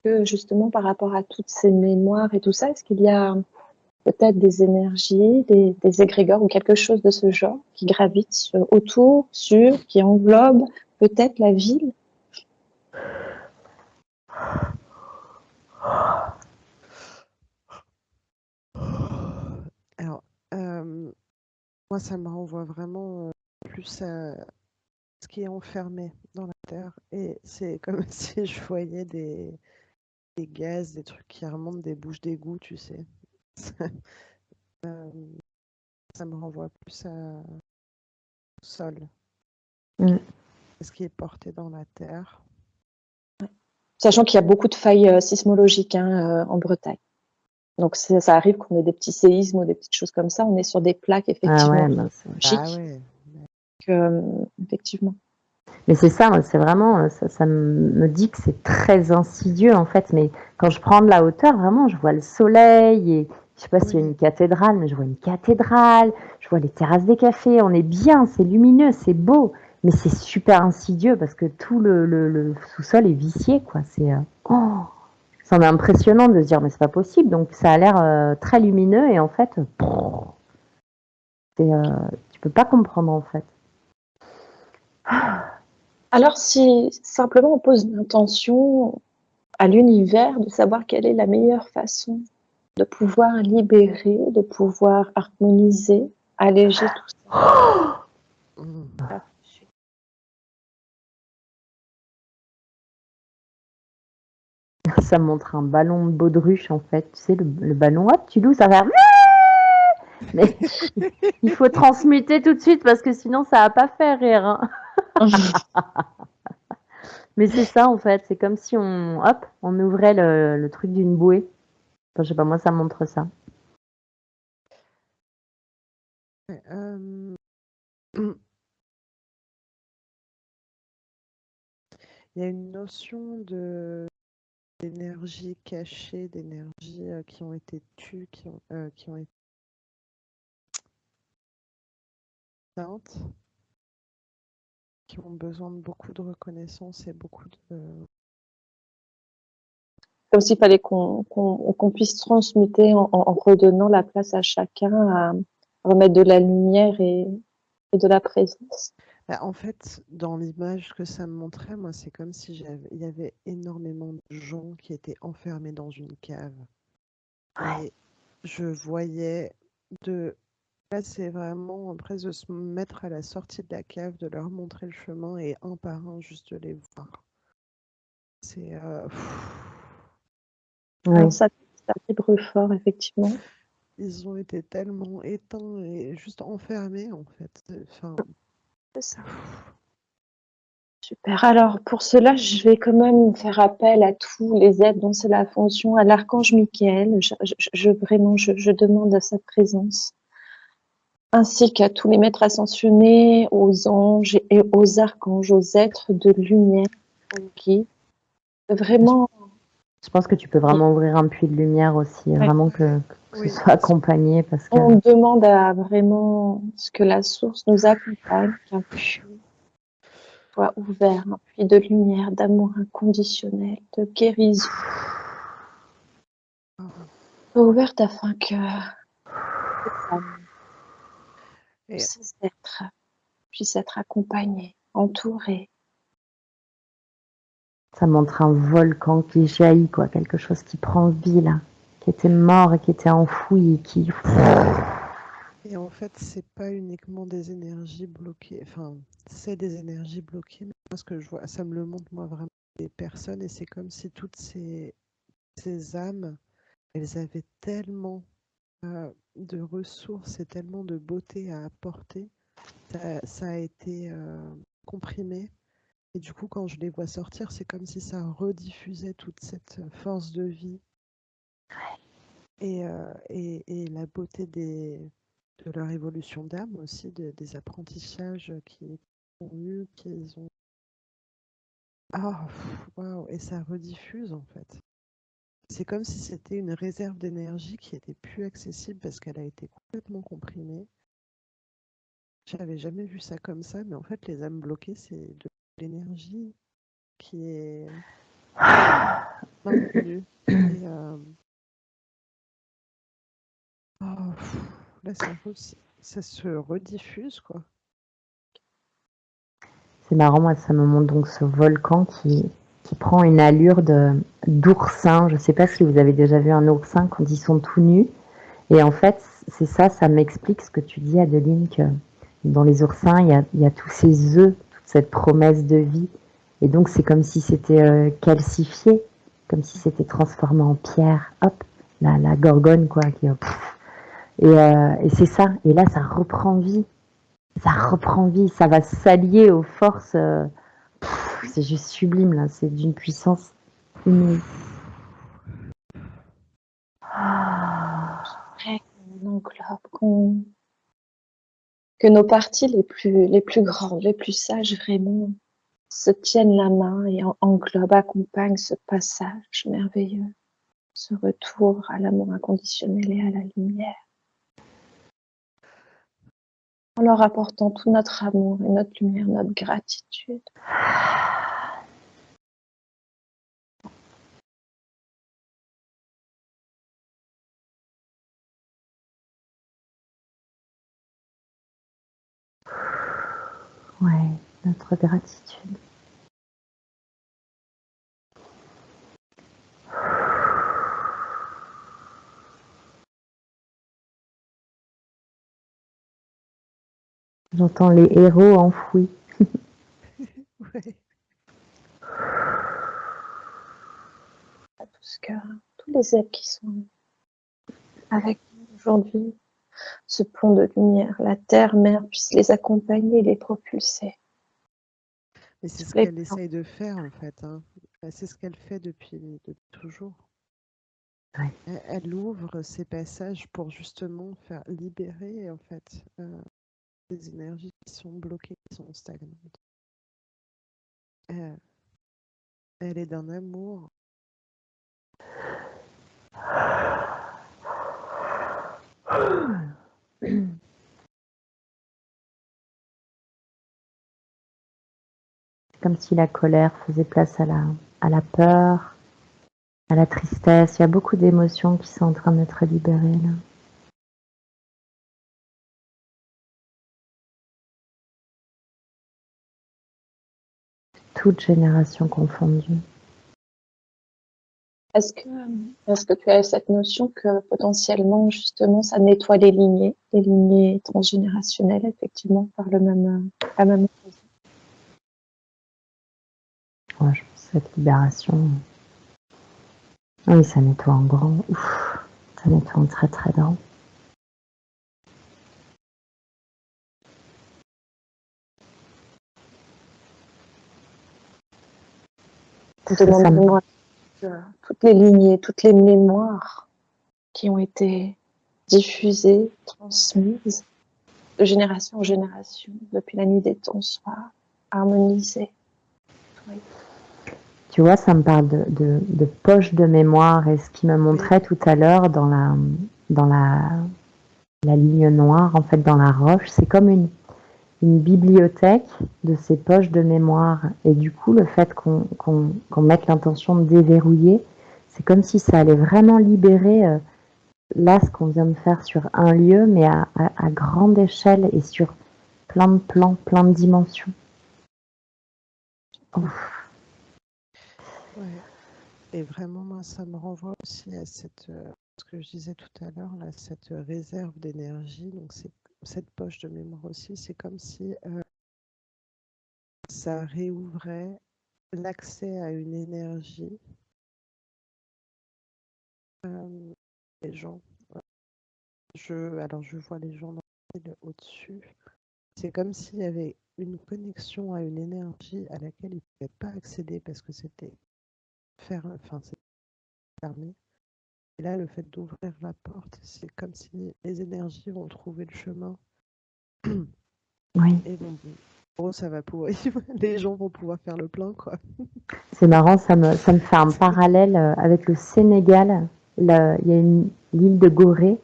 Que justement, par rapport à toutes ces mémoires et tout ça, est-ce qu'il y a peut-être des énergies, des égrégores ou quelque chose de ce genre qui gravitent autour, sur, qui englobe peut-être la ville? Alors, moi, ça me renvoie vraiment plus à ce qui est enfermé dans la terre. Et c'est comme si je voyais des gaz, des trucs qui remontent des bouches d'égout, tu sais. Ça me renvoie plus au sol, Mm. ce qui est porté dans la terre. Sachant qu'il y a beaucoup de failles sismologiques en Bretagne. Donc ça arrive qu'on ait des petits séismes ou des petites choses comme ça. On est sur des plaques Ah effectivement ouais, Ah ouais. effectivement. mais c'est ça, c'est vraiment, ça me dit que c'est très insidieux en fait. Mais quand je prends de la hauteur, vraiment, je vois le soleil et je sais pas s'il y a Oui. une cathédrale, mais je vois une cathédrale, je vois les terrasses des cafés. On est bien, c'est lumineux, c'est beau, mais c'est super insidieux parce que tout le sous-sol est vicié, quoi. C'en est impressionnant de se dire mais c'est pas possible. Donc ça a l'air très lumineux et en fait, tu peux pas comprendre en fait. Alors si simplement on pose une intention à l'univers de savoir quelle est la meilleure façon de pouvoir libérer, de pouvoir harmoniser, alléger tout ça. Mmh. Ça montre un ballon de baudruche en fait. Tu sais, le ballon, hop, tu loues, ça va. Mais il faut transmuter tout de suite parce que sinon ça va pas faire rire. Hein. Mais c'est ça en fait, c'est comme si on ouvrait le truc d'une bouée. Enfin, je sais pas, moi ça montre ça. Ouais, il y a une notion d'énergie cachée, d'énergie qui ont été tues, qui ont été éteintes, qui ont besoin de beaucoup de reconnaissance et beaucoup de... Comme s'il fallait qu'on puisse transmuter en redonnant la place à chacun à remettre de la lumière et de la présence. Bah, en fait, dans l'image que ça me montrait, moi, c'est comme si il y avait énormément de gens qui étaient enfermés dans une cave. Ouais. Et je voyais de... Là, c'est vraiment presque de se mettre à la sortie de la cave, de leur montrer le chemin et un par un, juste de les voir. C'est... Alors Oui. ça vibre fort, effectivement. Ils ont été tellement éteints et juste enfermés, en fait. Enfin, C'est ça. Super. Alors, pour cela, je vais quand même faire appel à tous les êtres dont c'est la fonction, à l'archange Michael. Je demande sa présence, ainsi qu'à tous les maîtres ascensionnés, aux anges et aux archanges, aux êtres de lumière, qui vraiment, Je pense que tu peux vraiment ouvrir un puits de lumière aussi, ouais, vraiment que ce oui, soit accompagné parce que on demande à vraiment ce que la source nous accompagne, qu'un puits soit ouvert, un puits de lumière, d'amour inconditionnel, de guérison, soit ouverte afin que tous et ces êtres puissent être accompagnés, entourés. ça montre un volcan qui jaillit, quoi, quelque chose qui prend vie là, qui était mort et qui était enfoui et qui. Et en fait, c'est pas uniquement des énergies bloquées. Enfin, c'est des énergies bloquées, mais moi, ce que je vois, ça me le montre, moi, vraiment, des personnes, et c'est comme si toutes ces âmes, elles avaient tellement de ressources et tellement de beauté à apporter. Ça a été comprimé. Et du coup, quand je les vois sortir, c'est comme si ça rediffusait toute cette force de vie et la beauté de leur évolution d'âme aussi, des apprentissages qu'ils ont eus, qu'ils ont... Ah, waouh, et ça rediffuse en fait. C'est comme si c'était une réserve d'énergie qui était plus accessible parce qu'elle a été complètement comprimée. J'avais jamais vu ça comme ça, mais en fait, les âmes bloquées, c'est de l'énergie qui est maintenue. Et oh, là, ça se rediffuse, quoi. C'est marrant, moi, ça me montre donc ce volcan qui prend une allure d'oursin. Je ne sais pas si vous avez déjà vu un oursin quand ils sont tout nus. Et en fait, c'est ça, ça m'explique ce que tu dis, Adeline, que dans les oursins, il y a tous ces œufs, toute cette promesse de vie. Et donc, c'est comme si c'était calcifié, comme si c'était transformé en pierre. Hop, la gorgone, quoi. Et c'est ça. Et là, ça reprend vie. Ça reprend vie. Ça va s'allier aux forces. C'est juste sublime, là. C'est d'une puissance inouïe. Après, qu'on englobe, que nos parties les plus grandes, les plus sages vraiment se tiennent la main et englobent, accompagnent ce passage merveilleux, ce retour à l'amour inconditionnel et à la lumière, en leur apportant tout notre amour et notre lumière, notre gratitude. Ouais, notre gratitude. J'entends les héros enfouis. Ouais. À tous les êtres qui sont avec nous aujourd'hui, ce pont de lumière, la terre-mère puisse les accompagner, les propulser. Mais c'est Sur ce les qu'elle plans. essaye de faire, en fait. Hein. C'est ce qu'elle fait depuis toujours. Ouais. Elle ouvre ces passages pour justement faire libérer, en fait, des énergies qui sont bloquées, qui sont stagnantes. Elle est d'un amour. Comme si la colère faisait place à la peur, à la tristesse. Il y a beaucoup d'émotions qui sont en train d'être libérées là. Toutes générations confondues. Est-ce que tu as cette notion que potentiellement, justement, ça nettoie les lignées transgénérationnelles, effectivement, par la même raison? Ouais, je pense que cette libération. Oui, ça nettoie en grand. Ouf, ça nettoie en très très grand. Demandez-moi toutes les lignées, toutes les mémoires qui ont été diffusées, transmises de génération en génération, depuis la nuit des temps, soient harmonisées. Oui. Tu vois, ça me parle de poche de mémoire et ce qui me montrait tout à l'heure dans la ligne noire, en fait, dans la roche, c'est comme une bibliothèque de ces poches de mémoire. Et du coup, le fait qu'on mette l'intention de déverrouiller, c'est comme si ça allait vraiment libérer là ce qu'on vient de faire sur un lieu, mais à grande échelle et sur plein de plans, plein de dimensions. Ouf. Ouais. Et vraiment, moi, ça me renvoie aussi à ce que je disais tout à l'heure, là, cette réserve d'énergie. Donc, cette poche de mémoire aussi, c'est comme si ça réouvrait l'accès à une énergie. Les gens, alors je vois les gens au-dessus. C'est comme s'il y avait une connexion à une énergie à laquelle ils ne pouvaient pas accéder parce que c'était fermé. Et là, le fait d'ouvrir la porte, c'est comme si les énergies vont trouver le chemin. Oui. Et bon, bon, ça va pouvoir... les gens vont pouvoir faire le plein, quoi. C'est marrant, ça me fait un parallèle avec le Sénégal. Il y a l'île de Gorée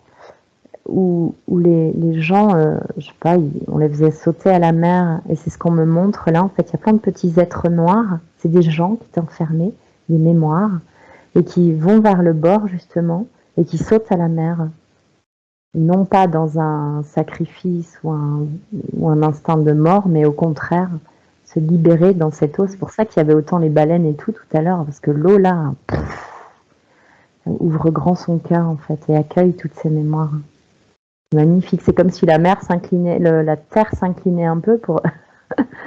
où les gens, je sais pas, on les faisait sauter à la mer. Et c'est ce qu'on me montre là. En fait, il y a plein de petits êtres noirs. C'est des gens qui étaient enfermés, des mémoires, et qui vont vers le bord justement et qui sautent à la mer. Non pas dans un sacrifice ou un instinct de mort, mais au contraire, se libérer dans cette eau. C'est pour ça qu'il y avait autant les baleines et tout à l'heure, parce que l'eau là, ouvre grand son cœur en fait et accueille toutes ces mémoires. Magnifique, c'est comme si la mer s'inclinait, la terre s'inclinait un peu pour,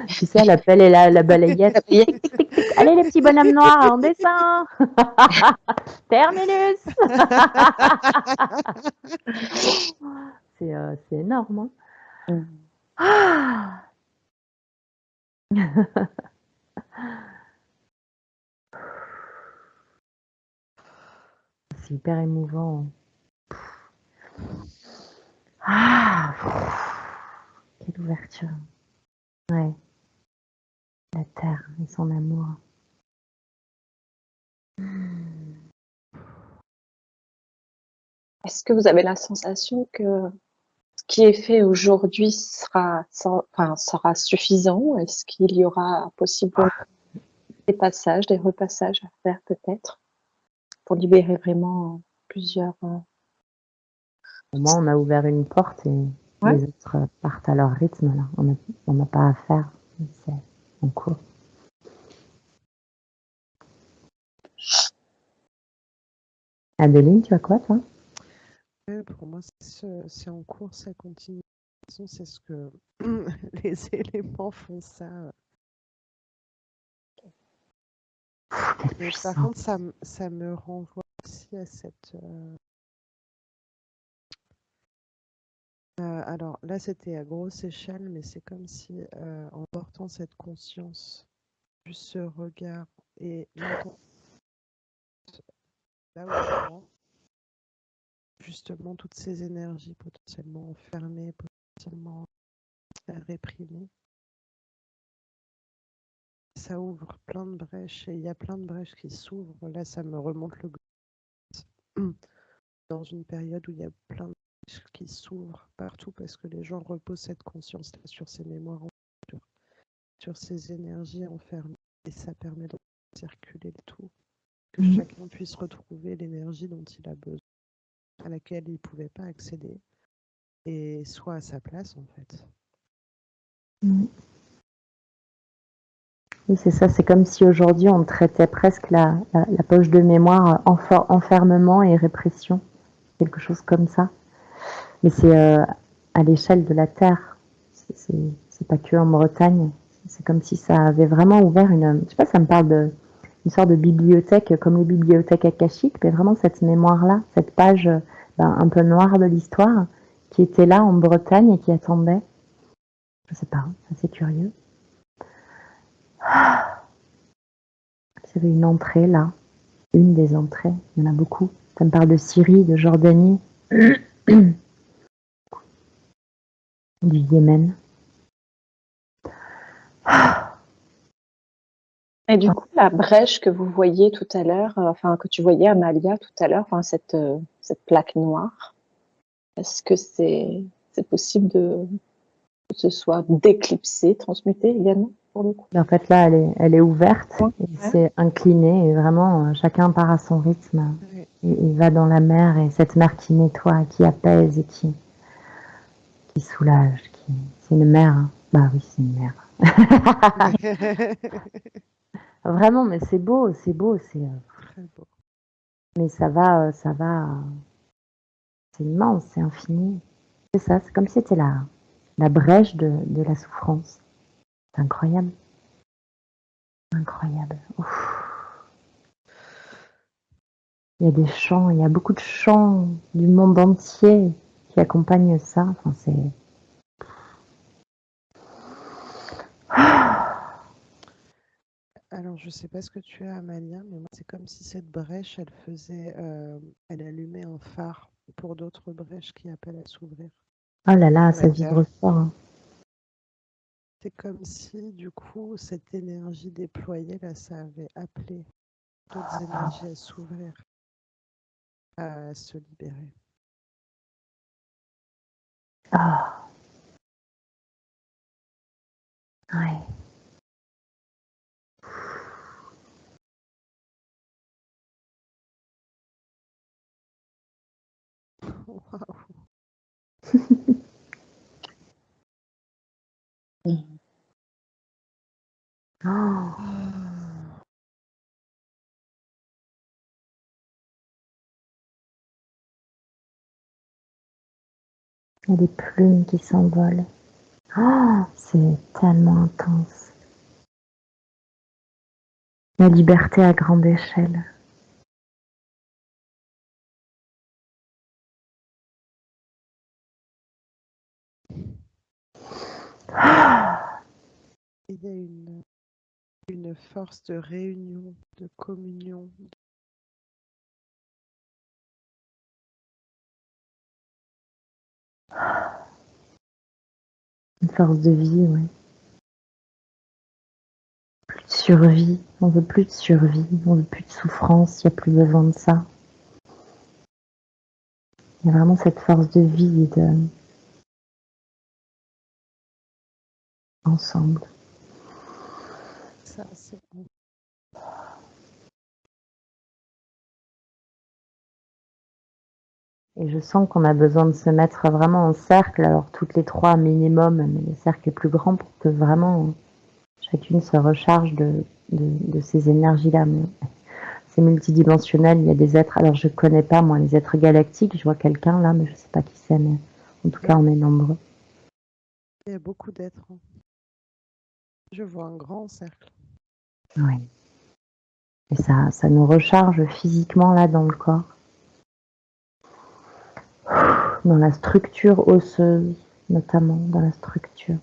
tu sais, la pelle et la balayette. Tic, tic, tic, tic, tic. Allez les petits bonhommes noirs, on descend. Terminus. C'est énorme. Hein. Ah. C'est hyper émouvant. Ah, quelle ouverture. Ouais. La terre et son amour. Est-ce que vous avez la sensation que ce qui est fait aujourd'hui sera suffisant ou est-ce qu'il y aura possiblement des passages, des repassages à faire peut-être pour libérer vraiment plusieurs... Au moins, on a ouvert une porte et Ouais. les autres partent à leur rythme. Là. On n'a pas à faire. C'est en cours. Adeline, tu as quoi, toi? Pour moi, c'est en cours, ça continue. De toute façon, c'est ce que les éléments font ça. Mais par contre, ça me renvoie aussi à cette... alors là, c'était à grosse échelle, mais c'est comme si en portant cette conscience, juste ce regard et l'intention là où je vois, justement toutes ces énergies potentiellement enfermées, potentiellement réprimées, ça ouvre plein de brèches et il y a plein de brèches qui s'ouvrent. Là, ça me remonte le dans une période où il y a plein de brèches qui s'ouvrent partout parce que les gens reposent cette conscience-là sur ces mémoires, sur ces énergies enfermées et ça permet de circuler le tout, que chacun puisse retrouver l'énergie dont il a besoin, à laquelle il ne pouvait pas accéder et soit à sa place en fait. Oui, c'est ça, c'est comme si aujourd'hui on traitait presque la poche de mémoire enfermement et répression, quelque chose comme ça. Mais c'est à l'échelle de la Terre, c'est pas que en Bretagne, c'est comme si ça avait vraiment ouvert je sais pas, ça me parle d'une sorte de bibliothèque, comme les bibliothèques akashiques, mais vraiment cette mémoire-là, cette page un peu noire de l'histoire, qui était là en Bretagne et qui attendait. Je sais pas, c'est curieux. J'avais une entrée là, une des entrées, il y en a beaucoup. Ça me parle de Syrie, de Jordanie, du Yémen. Et du coup, la brèche que vous voyez tout à l'heure, que tu voyais Amalia tout à l'heure, cette plaque noire, est-ce que c'est possible que ce soit déclipsé, transmuté également pour le coup? En fait, là, elle est ouverte, Ouais. et c'est incliné, et vraiment, chacun part à son rythme, et va dans la mer, et cette mer qui nettoie, qui apaise, et qui soulage. C'est une mer. Hein. Bah oui, c'est une mer. Vraiment, mais c'est beau, c'est beau, c'est... Très beau. Mais ça va, c'est immense, c'est infini. C'est ça, c'est comme si c'était la brèche de la souffrance. C'est incroyable. Incroyable. Ouf. Il y a des chants, il y a beaucoup de chants du monde entier qui accompagnent ça. Enfin, c'est... Alors Alors, je sais pas ce que tu as, Amalia, mais moi, c'est comme si cette brèche, elle allumait un phare pour d'autres brèches qui appellent à s'ouvrir Oh là là, dans la ça Terre. vibre fort, hein. C'est comme si, du coup, cette énergie déployée, là, ça avait appelé d'autres énergies à s'ouvrir, à se libérer. Ah, ouais. Waouh. Mhm. Oh, Ah. il y a des plumes qui s'envolent. Oh, c'est tellement intense. La liberté à grande échelle. Il y a une force de réunion, de communion. Une force de vie, ouais. Plus de survie. On veut plus de survie. On veut plus de souffrance. Il n'y a plus besoin de ça. Il y a vraiment cette force de vie et de ensemble. Ça, c'est bon. Et je sens qu'on a besoin de se mettre vraiment en cercle, alors toutes les trois minimum, mais le cercle est plus grand pour que vraiment chacune se recharge de ces énergies-là. Mais c'est multidimensionnel, il y a des êtres, alors je connais pas moi les êtres galactiques, je vois quelqu'un là, mais je sais pas qui c'est, mais en tout cas on est nombreux. Il y a beaucoup d'êtres. Je vois un grand cercle. Oui. Et ça nous recharge physiquement là dans le corps, dans la structure osseuse, notamment dans la structure.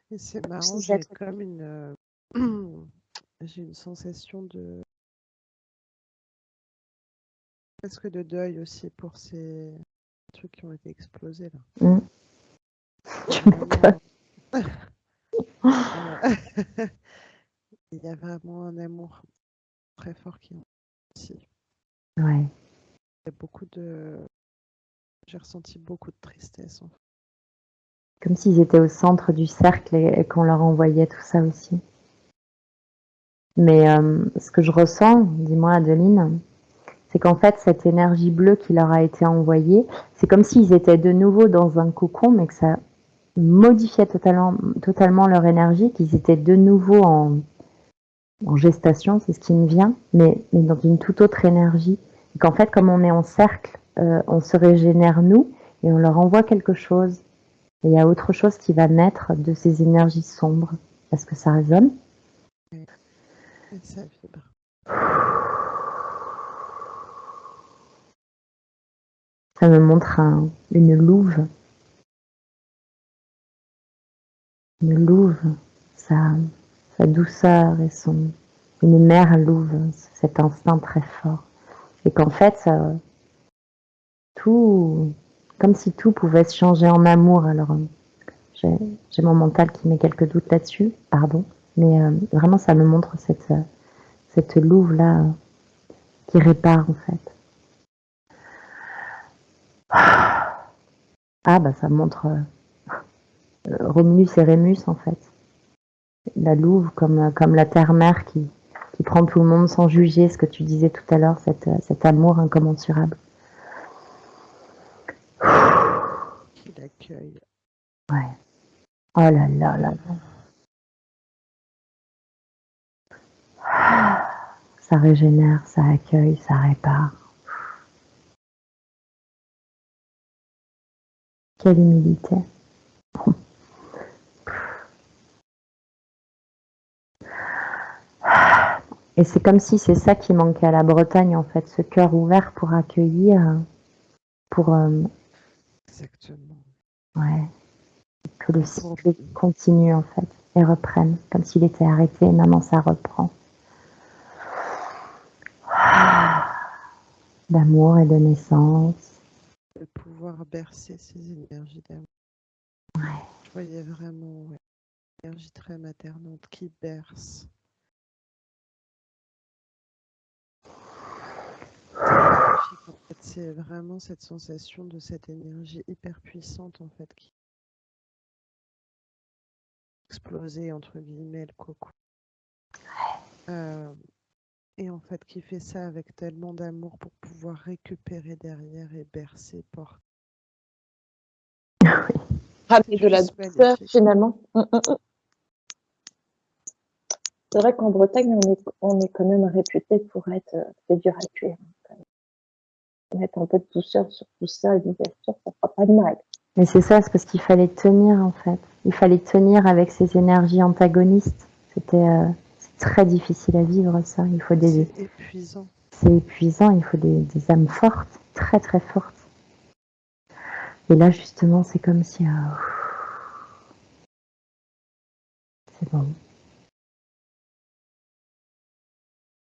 Et c'est marrant, Ces j'ai êtres- comme j'ai une sensation de presque de deuil aussi pour ces trucs qui ont été explosés là. Hum. Tu m'étonnes. Euh, il y a vraiment un amour très fort qui est ici. Ouais. Il y a j'ai ressenti beaucoup de tristesse en fait. Comme s'ils étaient au centre du cercle et qu'on leur envoyait tout ça aussi. Mais ce que je ressens, dis-moi Adeline, c'est qu'en fait cette énergie bleue qui leur a été envoyée, c'est comme s'ils étaient de nouveau dans un cocon, mais que ça modifiait totalement leur énergie, qu'ils étaient de nouveau en gestation, c'est ce qui me vient, mais dans une toute autre énergie. Et qu'en fait, comme on est en cercle, on se régénère nous et on leur envoie quelque chose. Et il y a autre chose qui va naître de ces énergies sombres. Est-ce que ça résonne? Et ça vibre. Ça me montre une louve. Une louve, sa douceur et une mère louve, cet instinct très fort. Et qu'en fait, tout, comme si tout pouvait se changer en amour. Alors, j'ai mon mental qui met quelques doutes là-dessus, pardon. Mais vraiment, ça me montre cette louve-là qui répare, en fait. Ah, bah, ça montre Romulus et Rémus, en fait. La louve comme la terre-mère qui prend tout le monde sans juger, ce que tu disais tout à l'heure, cet amour incommensurable. Qui l'accueille. Ouais. Oh là là là là. Ça régénère, ça accueille, ça répare. Quelle humilité. Et c'est comme si c'est ça qui manquait à la Bretagne, en fait, ce cœur ouvert pour accueillir, pour Exactement. Ouais. Que le Pour cycle continue en fait et reprenne comme s'il était arrêté et maintenant ça reprend. D'amour et de naissance. de pouvoir bercer ces énergies d'amour. Ouais. Je voyais vraiment une énergie très maternante qui berce. C'est magnifique en fait. C'est vraiment cette sensation de cette énergie hyper puissante en fait qui explosait entre guillemets le cocon. Et en fait qui fait ça avec tellement d'amour pour pouvoir récupérer derrière et bercer, porter. Ramener de la Juste douceur magnifique. finalement. C'est vrai qu'en Bretagne, on est quand même réputé pour être c'est dur à cuire. Mettre un peu de douceur sur tout ça et d'ouverture, ça fera pas de mal. Mais c'est ça, c'est parce qu'il fallait tenir en fait. Il fallait tenir avec ces énergies antagonistes. C'est très difficile à vivre ça. Il faut C'est épuisant. C'est épuisant, il faut des âmes fortes, très très fortes. Et là justement, c'est comme si c'est bon.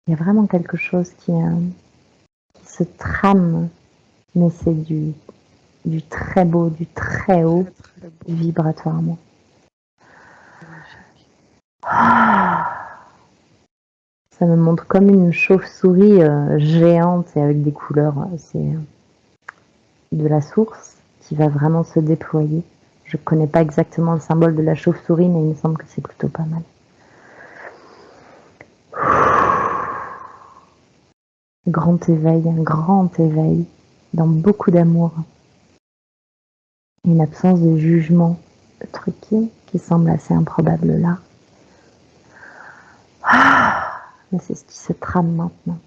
Il y a vraiment quelque chose qui se trame, mais c'est du très beau, du très haut, Très très beau. vibratoirement. Magnifique. Ça me montre comme une chauve-souris géante et avec des couleurs, c'est de la source qui va vraiment se déployer. Je ne connais pas exactement le symbole de la chauve-souris, mais il me semble que c'est plutôt pas mal. Un grand éveil dans beaucoup d'amour. Une absence de jugement, le truc qui semble assez improbable là. Mais c'est ce qui se trame maintenant.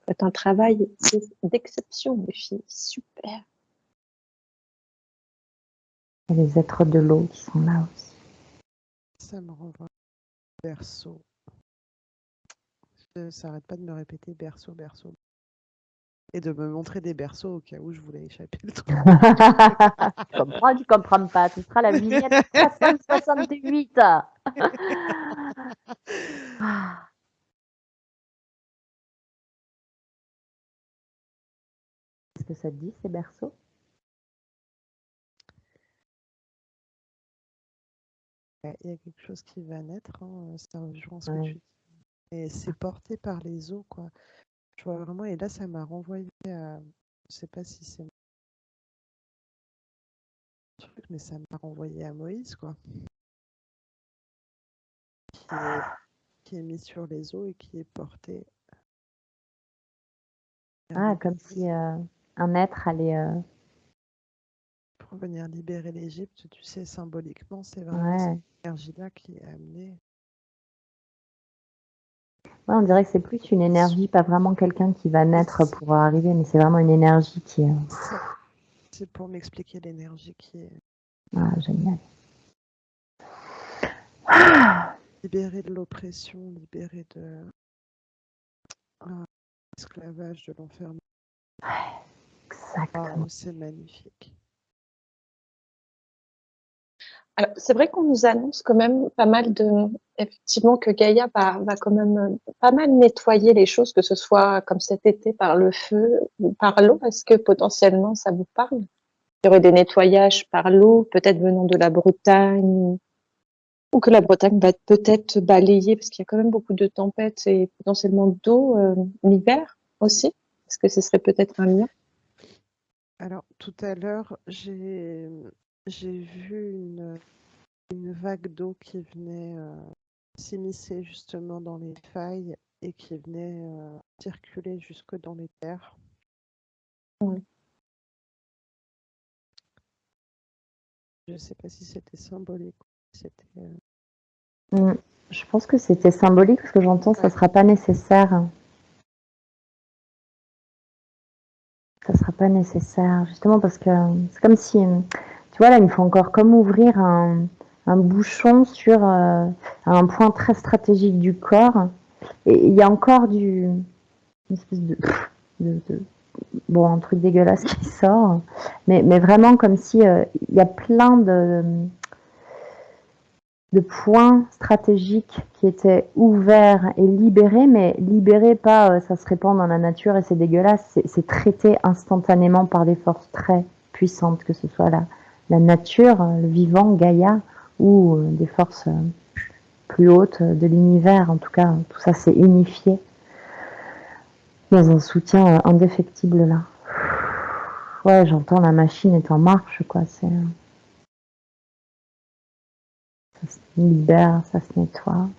C'est un travail d'exception, les filles. Super. Et les êtres de l'eau qui sont là aussi. Ça me renvoie au berceau. Ça n'arrête pas de me répéter berceau, berceau. Et de me montrer des berceaux au cas où je voulais échapper le truc. Tu comprends pas. Ce sera la vignette 368. Est-ce que ça te dit ces berceaux? Il y a quelque chose qui va naître, hein, ça rejoint ce que tu dis. Et c'est porté par les eaux, quoi. Je vois vraiment, et là, ça m'a renvoyé à. Je sais pas si c'est un truc, mais ça m'a renvoyé à Moïse, quoi. Qui est mis sur les eaux et qui est porté. Comme si un être allait. Pour venir libérer l'Égypte, tu sais, symboliquement, c'est vraiment cette énergie-là qui est amenée. Ouais, on dirait que c'est plus une énergie, pas vraiment quelqu'un qui va naître pour arriver, mais c'est vraiment une énergie qui est. C'est pour m'expliquer l'énergie qui est. Génial. Libérer de l'oppression, libérer de l'esclavage, de l'enfermement. Exactement. C'est magnifique. Alors, c'est vrai qu'on nous annonce quand même pas mal effectivement, que Gaïa va quand même pas mal nettoyer les choses, que ce soit comme cet été par le feu ou par l'eau. Est-ce que potentiellement ça vous parle? Il y aurait des nettoyages par l'eau, peut-être venant de la Bretagne, ou que la Bretagne va peut-être balayer, parce qu'il y a quand même beaucoup de tempêtes et potentiellement d'eau l'hiver aussi. Est-ce que ce serait peut-être un lien? Alors, tout à l'heure, j'ai vu une vague d'eau qui venait s'immiscer justement dans les failles et qui venait circuler jusque dans les terres. Ouais. Je ne sais pas si c'était symbolique. Je pense que c'était symbolique parce que j'entends ça sera pas nécessaire. Ça sera pas nécessaire, justement parce que c'est comme si, tu vois là, il faut encore comme ouvrir un un bouchon sur un point très stratégique du corps. Et il y a encore une espèce bon, un truc dégueulasse qui sort, mais vraiment comme si il y a plein de points stratégiques qui étaient ouverts et libérés, mais libérés pas ça se répand dans la nature et c'est dégueulasse, c'est traité instantanément par des forces très puissantes, que ce soit la nature, le vivant, Gaïa, ou des forces plus hautes de l'univers. En tout cas, tout ça s'est unifié dans un soutien indéfectible là. Ouais, j'entends la machine est en marche, quoi. Ça se libère, ça se nettoie.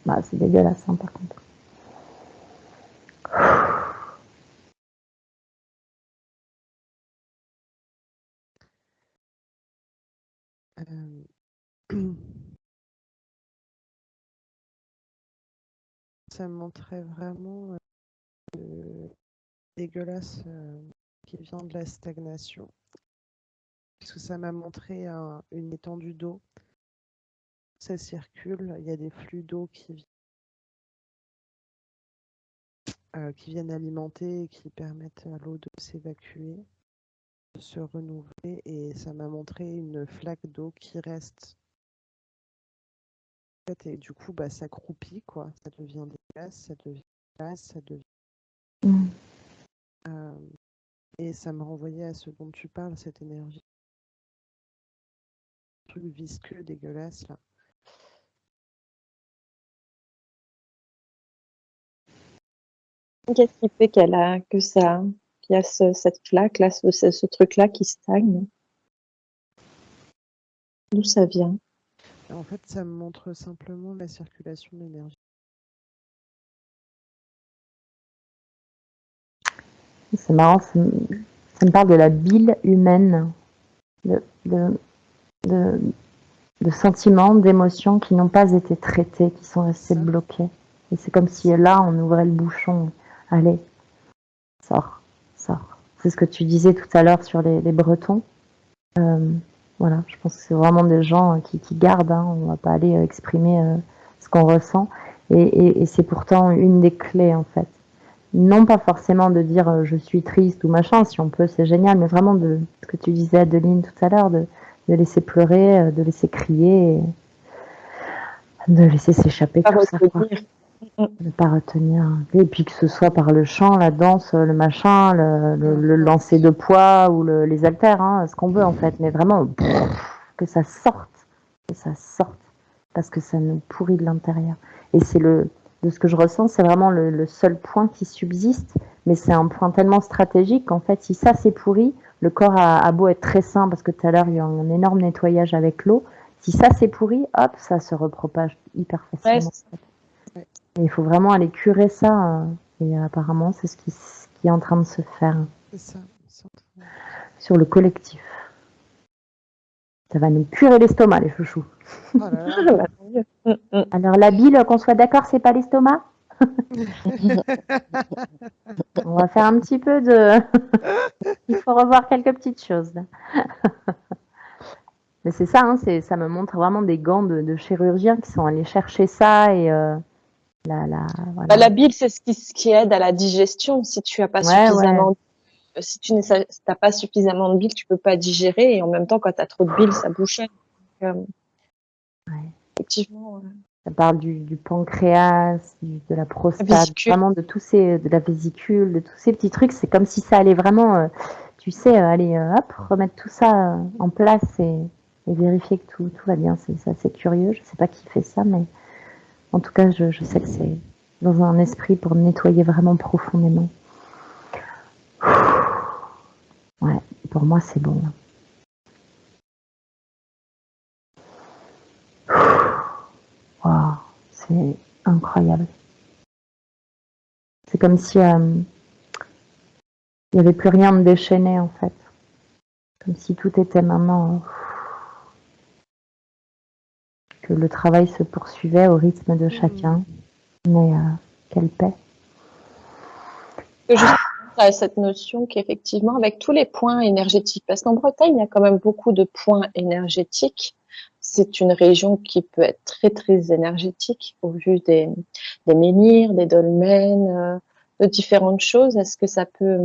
Bah, c'est dégueulasse, hein, par contre. Ça me montrait vraiment le dégueulasse qui vient de la stagnation. Parce que ça m'a montré une étendue d'eau. Ça circule, il y a des flux d'eau qui viennent alimenter et qui permettent à l'eau de s'évacuer, de se renouveler. Et ça m'a montré une flaque d'eau qui reste. Et du coup, bah, ça croupit, quoi. Ça devient dégueulasse, ça devient glace, ça devient... et ça me renvoyait à ce dont tu parles, cette énergie. Un truc visqueux, dégueulasse, là. Qu'est-ce qui fait qu'il y a cette flaque là, ce truc-là qui stagne? D'où ça vient? En fait, ça me montre simplement la circulation de l'énergie. C'est marrant, ça me parle de la bile humaine, de sentiments, d'émotions qui n'ont pas été traités, qui sont restés bloqués. Et c'est comme si là, on ouvrait le bouchon. Allez, sors, sors. C'est ce que tu disais tout à l'heure sur les Bretons. Voilà, je pense que c'est vraiment des gens qui gardent. Hein, on va pas aller exprimer ce qu'on ressent. Et c'est pourtant une des clés, en fait. Non pas forcément de dire je suis triste ou machin, si on peut, c'est génial, mais vraiment de ce que tu disais, Adeline, tout à l'heure, de laisser pleurer, de laisser crier, de laisser s'échapper tout ça, quoi. De pas retenir. Et puis que ce soit par le chant, la danse, le machin, le lancer de poids ou les haltères, hein, ce qu'on veut en fait, mais vraiment que ça sorte, parce que ça nous pourrit de l'intérieur. Et c'est de ce que je ressens, c'est vraiment le seul point qui subsiste, mais c'est un point tellement stratégique qu'en fait, si ça c'est pourri, le corps a beau être très sain, parce que tout à l'heure il y a eu un énorme nettoyage avec l'eau, si ça c'est pourri, hop, ça se repropage hyper facilement. Ouais. Et il faut vraiment aller curer ça, et apparemment c'est ce qui est en train de se faire. C'est ça. Sur le collectif. Ça va nous curer l'estomac, les chouchous. Oh là là. Alors la bile, qu'on soit d'accord, c'est pas l'estomac. On va faire un petit peu de... Il faut revoir quelques petites choses. Mais c'est ça, hein, ça me montre vraiment des gants de chirurgiens qui sont allés chercher ça et voilà. La bile, c'est ce qui aide à la digestion. Si tu as pas si tu n'as pas suffisamment de bile, tu peux pas digérer. Et en même temps, quand tu as trop de bile, ça bouchonne. Effectivement. Ça parle du pancréas, de la prostate, vraiment de la vésicule, de tous ces petits trucs. C'est comme si ça allait vraiment, tu sais, aller hop, remettre tout ça en place et vérifier que tout va bien. C'est assez curieux. Je sais pas qui fait ça, mais en tout cas, je sais que c'est dans un esprit pour nettoyer vraiment profondément. Ouais, pour moi, c'est bon. Wow, c'est incroyable. C'est comme si il n'y avait plus rien de déchaîné, en fait. Comme si tout était maintenant... que le travail se poursuivait au rythme de chacun. Mais quelle paix. Justement, tu as cette notion qu'effectivement, avec tous les points énergétiques, parce qu'en Bretagne, il y a quand même beaucoup de points énergétiques, c'est une région qui peut être très, très énergétique au vu des menhirs, des dolmens, de différentes choses. Est-ce que ça peut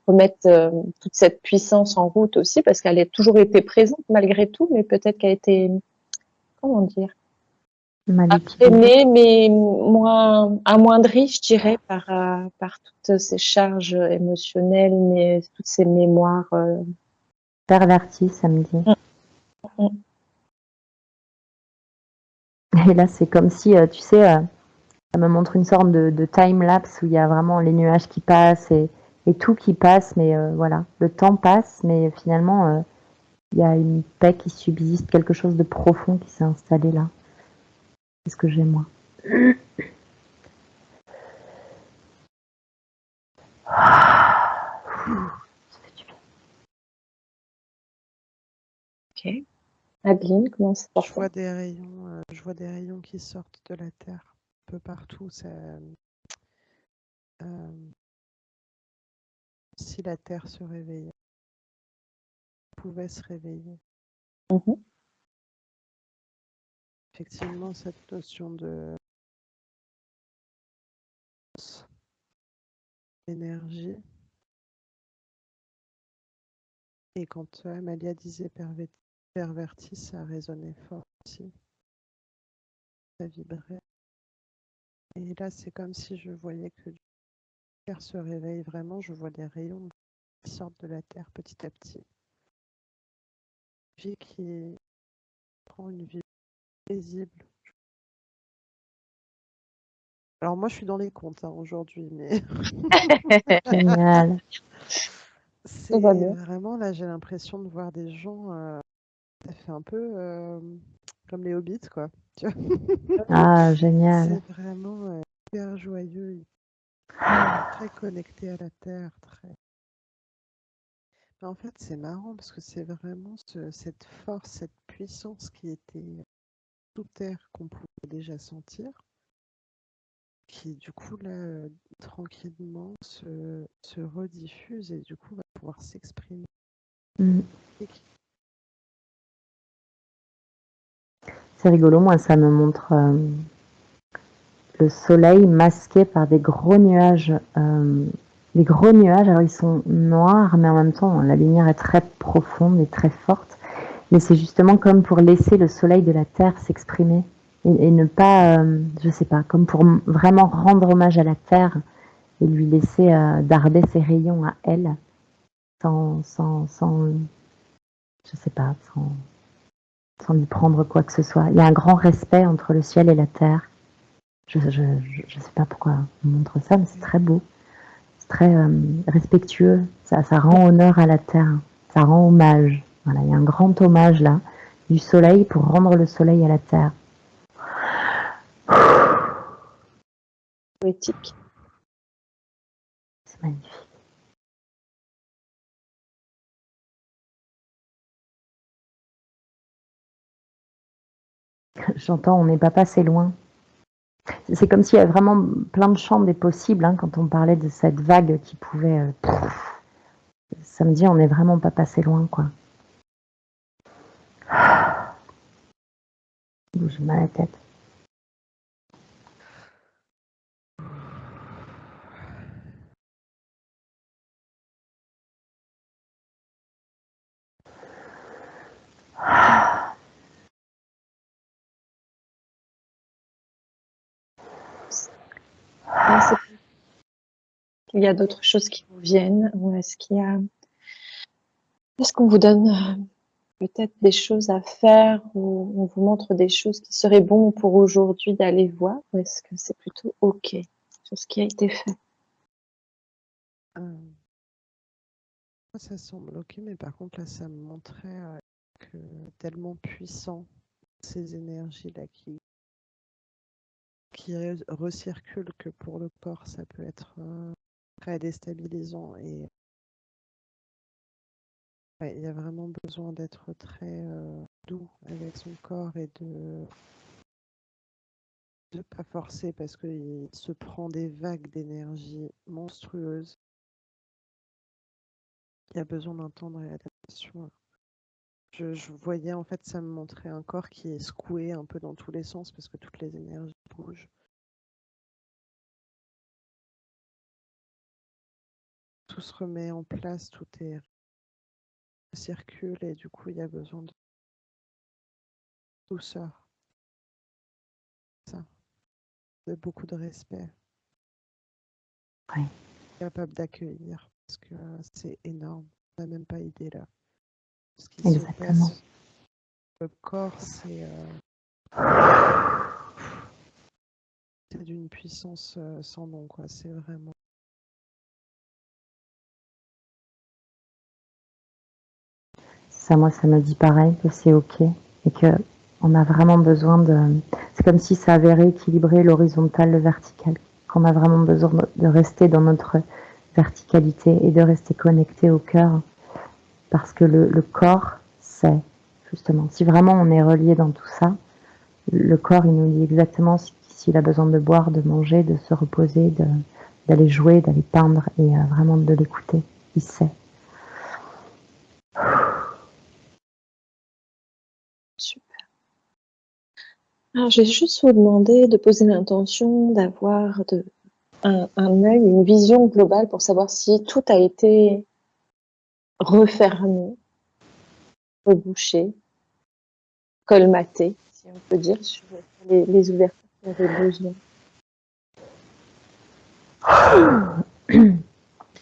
remettre toute cette puissance en route aussi? Parce qu'elle a toujours été présente malgré tout, mais peut-être qu'elle a été, comment dire, Mal utilisé. entraînée, mais moins amoindrie, je dirais, par toutes ces charges émotionnelles, mais toutes ces mémoires. Perverti, ça me dit. Mm. Et là, c'est comme si, tu sais, ça me montre une sorte de time-lapse où il y a vraiment les nuages qui passent et tout qui passe, mais voilà, le temps passe, mais finalement, il y a une paix qui subsiste, quelque chose de profond qui s'est installé là. C'est ce que j'ai, moi. Ça fait du bien. Ok. Adeline, comment ça Je vois des rayons qui sortent de la terre un peu partout. Si la terre se réveillait, pouvait se réveiller. Mhm. Effectivement, cette notion d'énergie. Et quand Amalia disait perverti, ça résonnait fort aussi. Ça vibrait. Et là, c'est comme si je voyais que la terre se réveille vraiment. Je vois des rayons qui sortent de la terre petit à petit. Vie qui prend une vie paisible. Alors moi, je suis dans les comptes aujourd'hui, mais Génial. Tout va c'est bien. vraiment là, j'ai l'impression de voir des gens. Ça fait un peu comme les hobbits, quoi. Tu vois. Ah, génial. C'est vraiment hyper joyeux, très connecté à la terre, très. Mais en fait, c'est marrant parce que c'est vraiment cette force, cette puissance qui était sous terre qu'on pouvait déjà sentir, qui du coup là tranquillement se rediffuse et du coup va pouvoir s'exprimer. Mm. Et C'est rigolo, moi, ça me montre le soleil masqué par des gros nuages. Les gros nuages, alors ils sont noirs, mais en même temps, la lumière est très profonde et très forte. Mais c'est justement comme pour laisser le soleil de la terre s'exprimer et ne pas, je sais pas, comme pour vraiment rendre hommage à la terre et lui laisser darder ses rayons à elle, sans, je sais pas, sans lui prendre quoi que ce soit. Il y a un grand respect entre le ciel et la terre. Je sais pas pourquoi on montre ça, mais c'est très beau. C'est très respectueux. Ça rend honneur à la terre. Ça rend hommage. Voilà, il y a un grand hommage là du soleil pour rendre le soleil à la terre. Poétique. C'est magnifique. J'entends, on n'est pas passé loin. C'est comme s'il y avait vraiment plein de champs des possibles hein, quand on parlait de cette vague qui pouvait. Ça me dit, on n'est vraiment pas passé loin, quoi. J'ai mal à la tête. Est-ce qu'il y a d'autres choses qui vous viennent ou est-ce qu'on vous donne peut-être des choses à faire ou on vous montre des choses qui seraient bon pour aujourd'hui d'aller voir ou est-ce que c'est plutôt OK sur ce qui a été fait? ça semble ok, mais par contre là, ça me montrait que tellement puissant ces énergies-là qui recirculent que pour le corps, ça peut être très déstabilisant. Et ouais, il y a vraiment besoin d'être très doux avec son corps et de ne pas forcer parce qu'il se prend des vagues d'énergie monstrueuses. Il y a besoin d'un temps de réadaptation. Je voyais, en fait, ça me montrait un corps qui est secoué un peu dans tous les sens parce que toutes les énergies bougent. Tout se remet en place, tout est circule et du coup, il y a besoin de douceur, ça, de beaucoup de respect, Oui, capable d'accueillir parce que c'est énorme. On n'a même pas idée là. Ce qui se exactement. passe, le corps, c'est d'une puissance sans nom, quoi. C'est vraiment. Ça, moi, ça me dit pareil, que c'est OK et que on a vraiment besoin de... C'est comme si ça avait rééquilibré l'horizontal, le vertical, qu'on a vraiment besoin de rester dans notre verticalité et de rester connecté au cœur parce que le corps, c'est justement, si vraiment on est relié dans tout ça, le corps, il nous dit exactement s'il a besoin de boire, de manger, de se reposer, d'aller jouer, d'aller peindre et vraiment de l'écouter. Il sait. Super. Alors, je vais juste vous demander de poser l'intention d'avoir un œil, une vision globale pour savoir si tout a été refermé, rebouché, colmaté, si on peut dire, sur les ouvertures qui avaient besoin.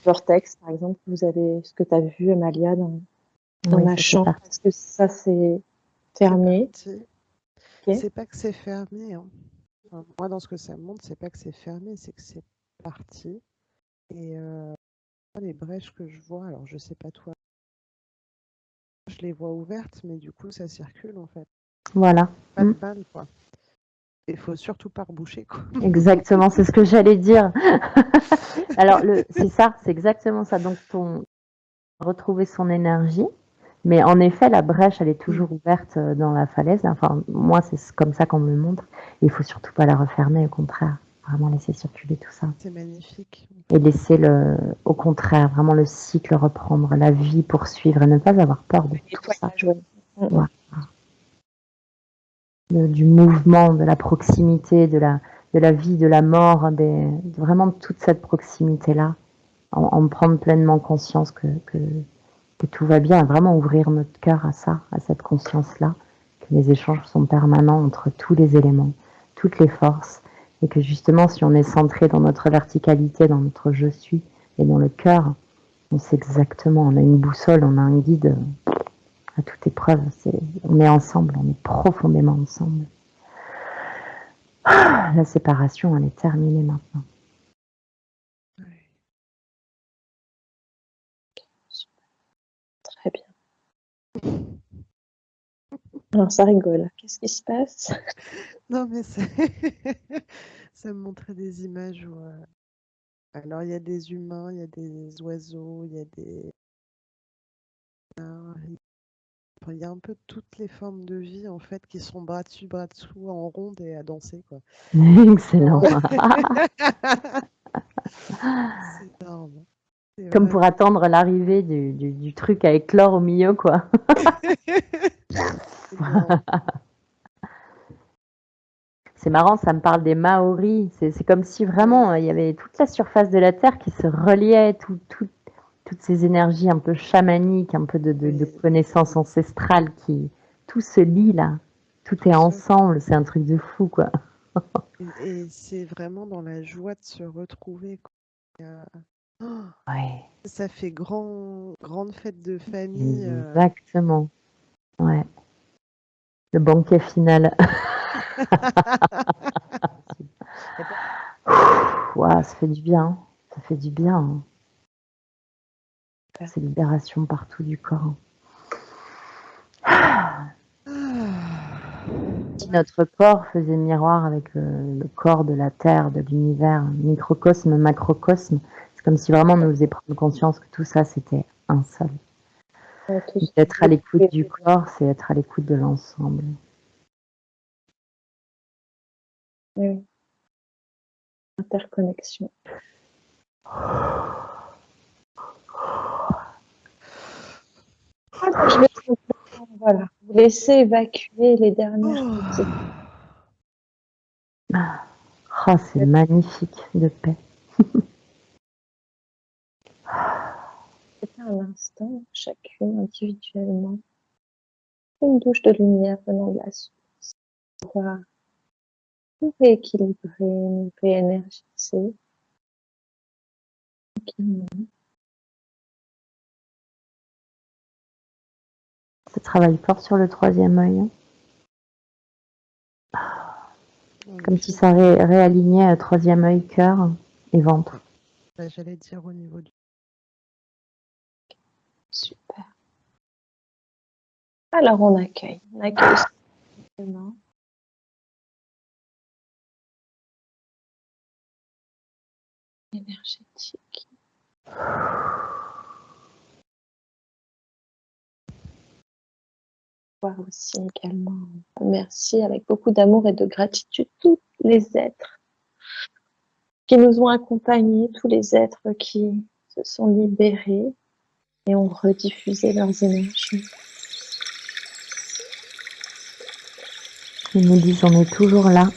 Vortex, par exemple, ce que tu as vu, Amalia, dans Oui, la ça fait chambre, partie. est-ce que ça c'est C'est fermé? parti. Ok. C'est pas que c'est fermé, hein. Enfin, moi, dans ce que ça me montre, c'est pas que c'est fermé, c'est que c'est parti. Et les brèches que je vois, alors je sais pas toi, je les vois ouvertes, mais du coup, ça circule en fait. Voilà. Pas de balle, quoi. Il faut surtout pas reboucher, quoi. Exactement, c'est ce que j'allais dire. Alors, c'est ça, c'est exactement ça. Donc, retrouver son énergie. Mais en effet, la brèche, elle est toujours ouverte dans la falaise. Enfin, moi, c'est comme ça qu'on me le montre. Il faut surtout pas la refermer, au contraire. Vraiment laisser circuler tout ça. C'est magnifique. Et laisser au contraire, vraiment le cycle reprendre, la vie poursuivre et ne pas avoir peur de tout ça. Voilà. Du mouvement, de la proximité, de la vie, de la mort, vraiment toute cette proximité-là. En prendre pleinement conscience que tout va bien, vraiment ouvrir notre cœur à ça, à cette conscience-là, que les échanges sont permanents entre tous les éléments, toutes les forces, et que justement, si on est centré dans notre verticalité, dans notre je suis, et dans le cœur, on sait exactement, on a une boussole, on a un guide à toute épreuve, on est ensemble, on est profondément ensemble. La séparation, elle est terminée maintenant. Ouais. Très bien. Alors ça rigole. Qu'est-ce qui se passe? Non, mais ça me montrait des images où. Alors, il y a des humains, il y a des oiseaux, il y a des. Il y a un peu toutes les formes de vie en fait qui sont bras dessus, bras dessous, en ronde et à danser, quoi. Excellent. C'est énorme. C'est Comme pour vraiment. attendre l'arrivée du truc à éclore au milieu, quoi. Énorme. C'est marrant, ça me parle des Maoris. C'est comme si vraiment il y avait toute la surface de la Terre qui se reliait, toutes ces énergies un peu chamaniques, un peu de Oui, connaissances ancestrales tout se lie là. Tout tout est ça. ensemble, c'est un truc de fou, quoi. Et c'est vraiment dans la joie de se retrouver, quoi. Oh, Ouais, ça fait grande fête de famille. exactement. Ouais. Le banquet final. Ouah, ça fait du bien. Ça fait du bien. C'est libération partout du corps. Si notre corps faisait miroir avec le corps de la Terre, de l'univers, microcosme, macrocosme, c'est comme si vraiment on nous faisait prendre conscience que tout ça, c'était un seul. Être à l'écoute du corps, c'est être à l'écoute de l'ensemble. Oui. Interconnexion. Je vais Voilà. Vous laissez évacuer les dernières petites. Oh, c'est magnifique de paix. C'était un instant, chacune individuellement. Une douche de lumière venant de la source. Pouvoir nous rééquilibrer, nous réénergiser. Ça travaille fort sur le troisième œil. Comme si ça réalignait troisième œil, cœur et ventre. J'allais dire au niveau du... Super. Alors on accueille. On accueille simplement. Énergétique. Voir aussi également. Merci avec beaucoup d'amour et de gratitude tous les êtres qui nous ont accompagnés, tous les êtres qui se sont libérés et ont rediffusé leurs énergies. Ils nous disent on est toujours là.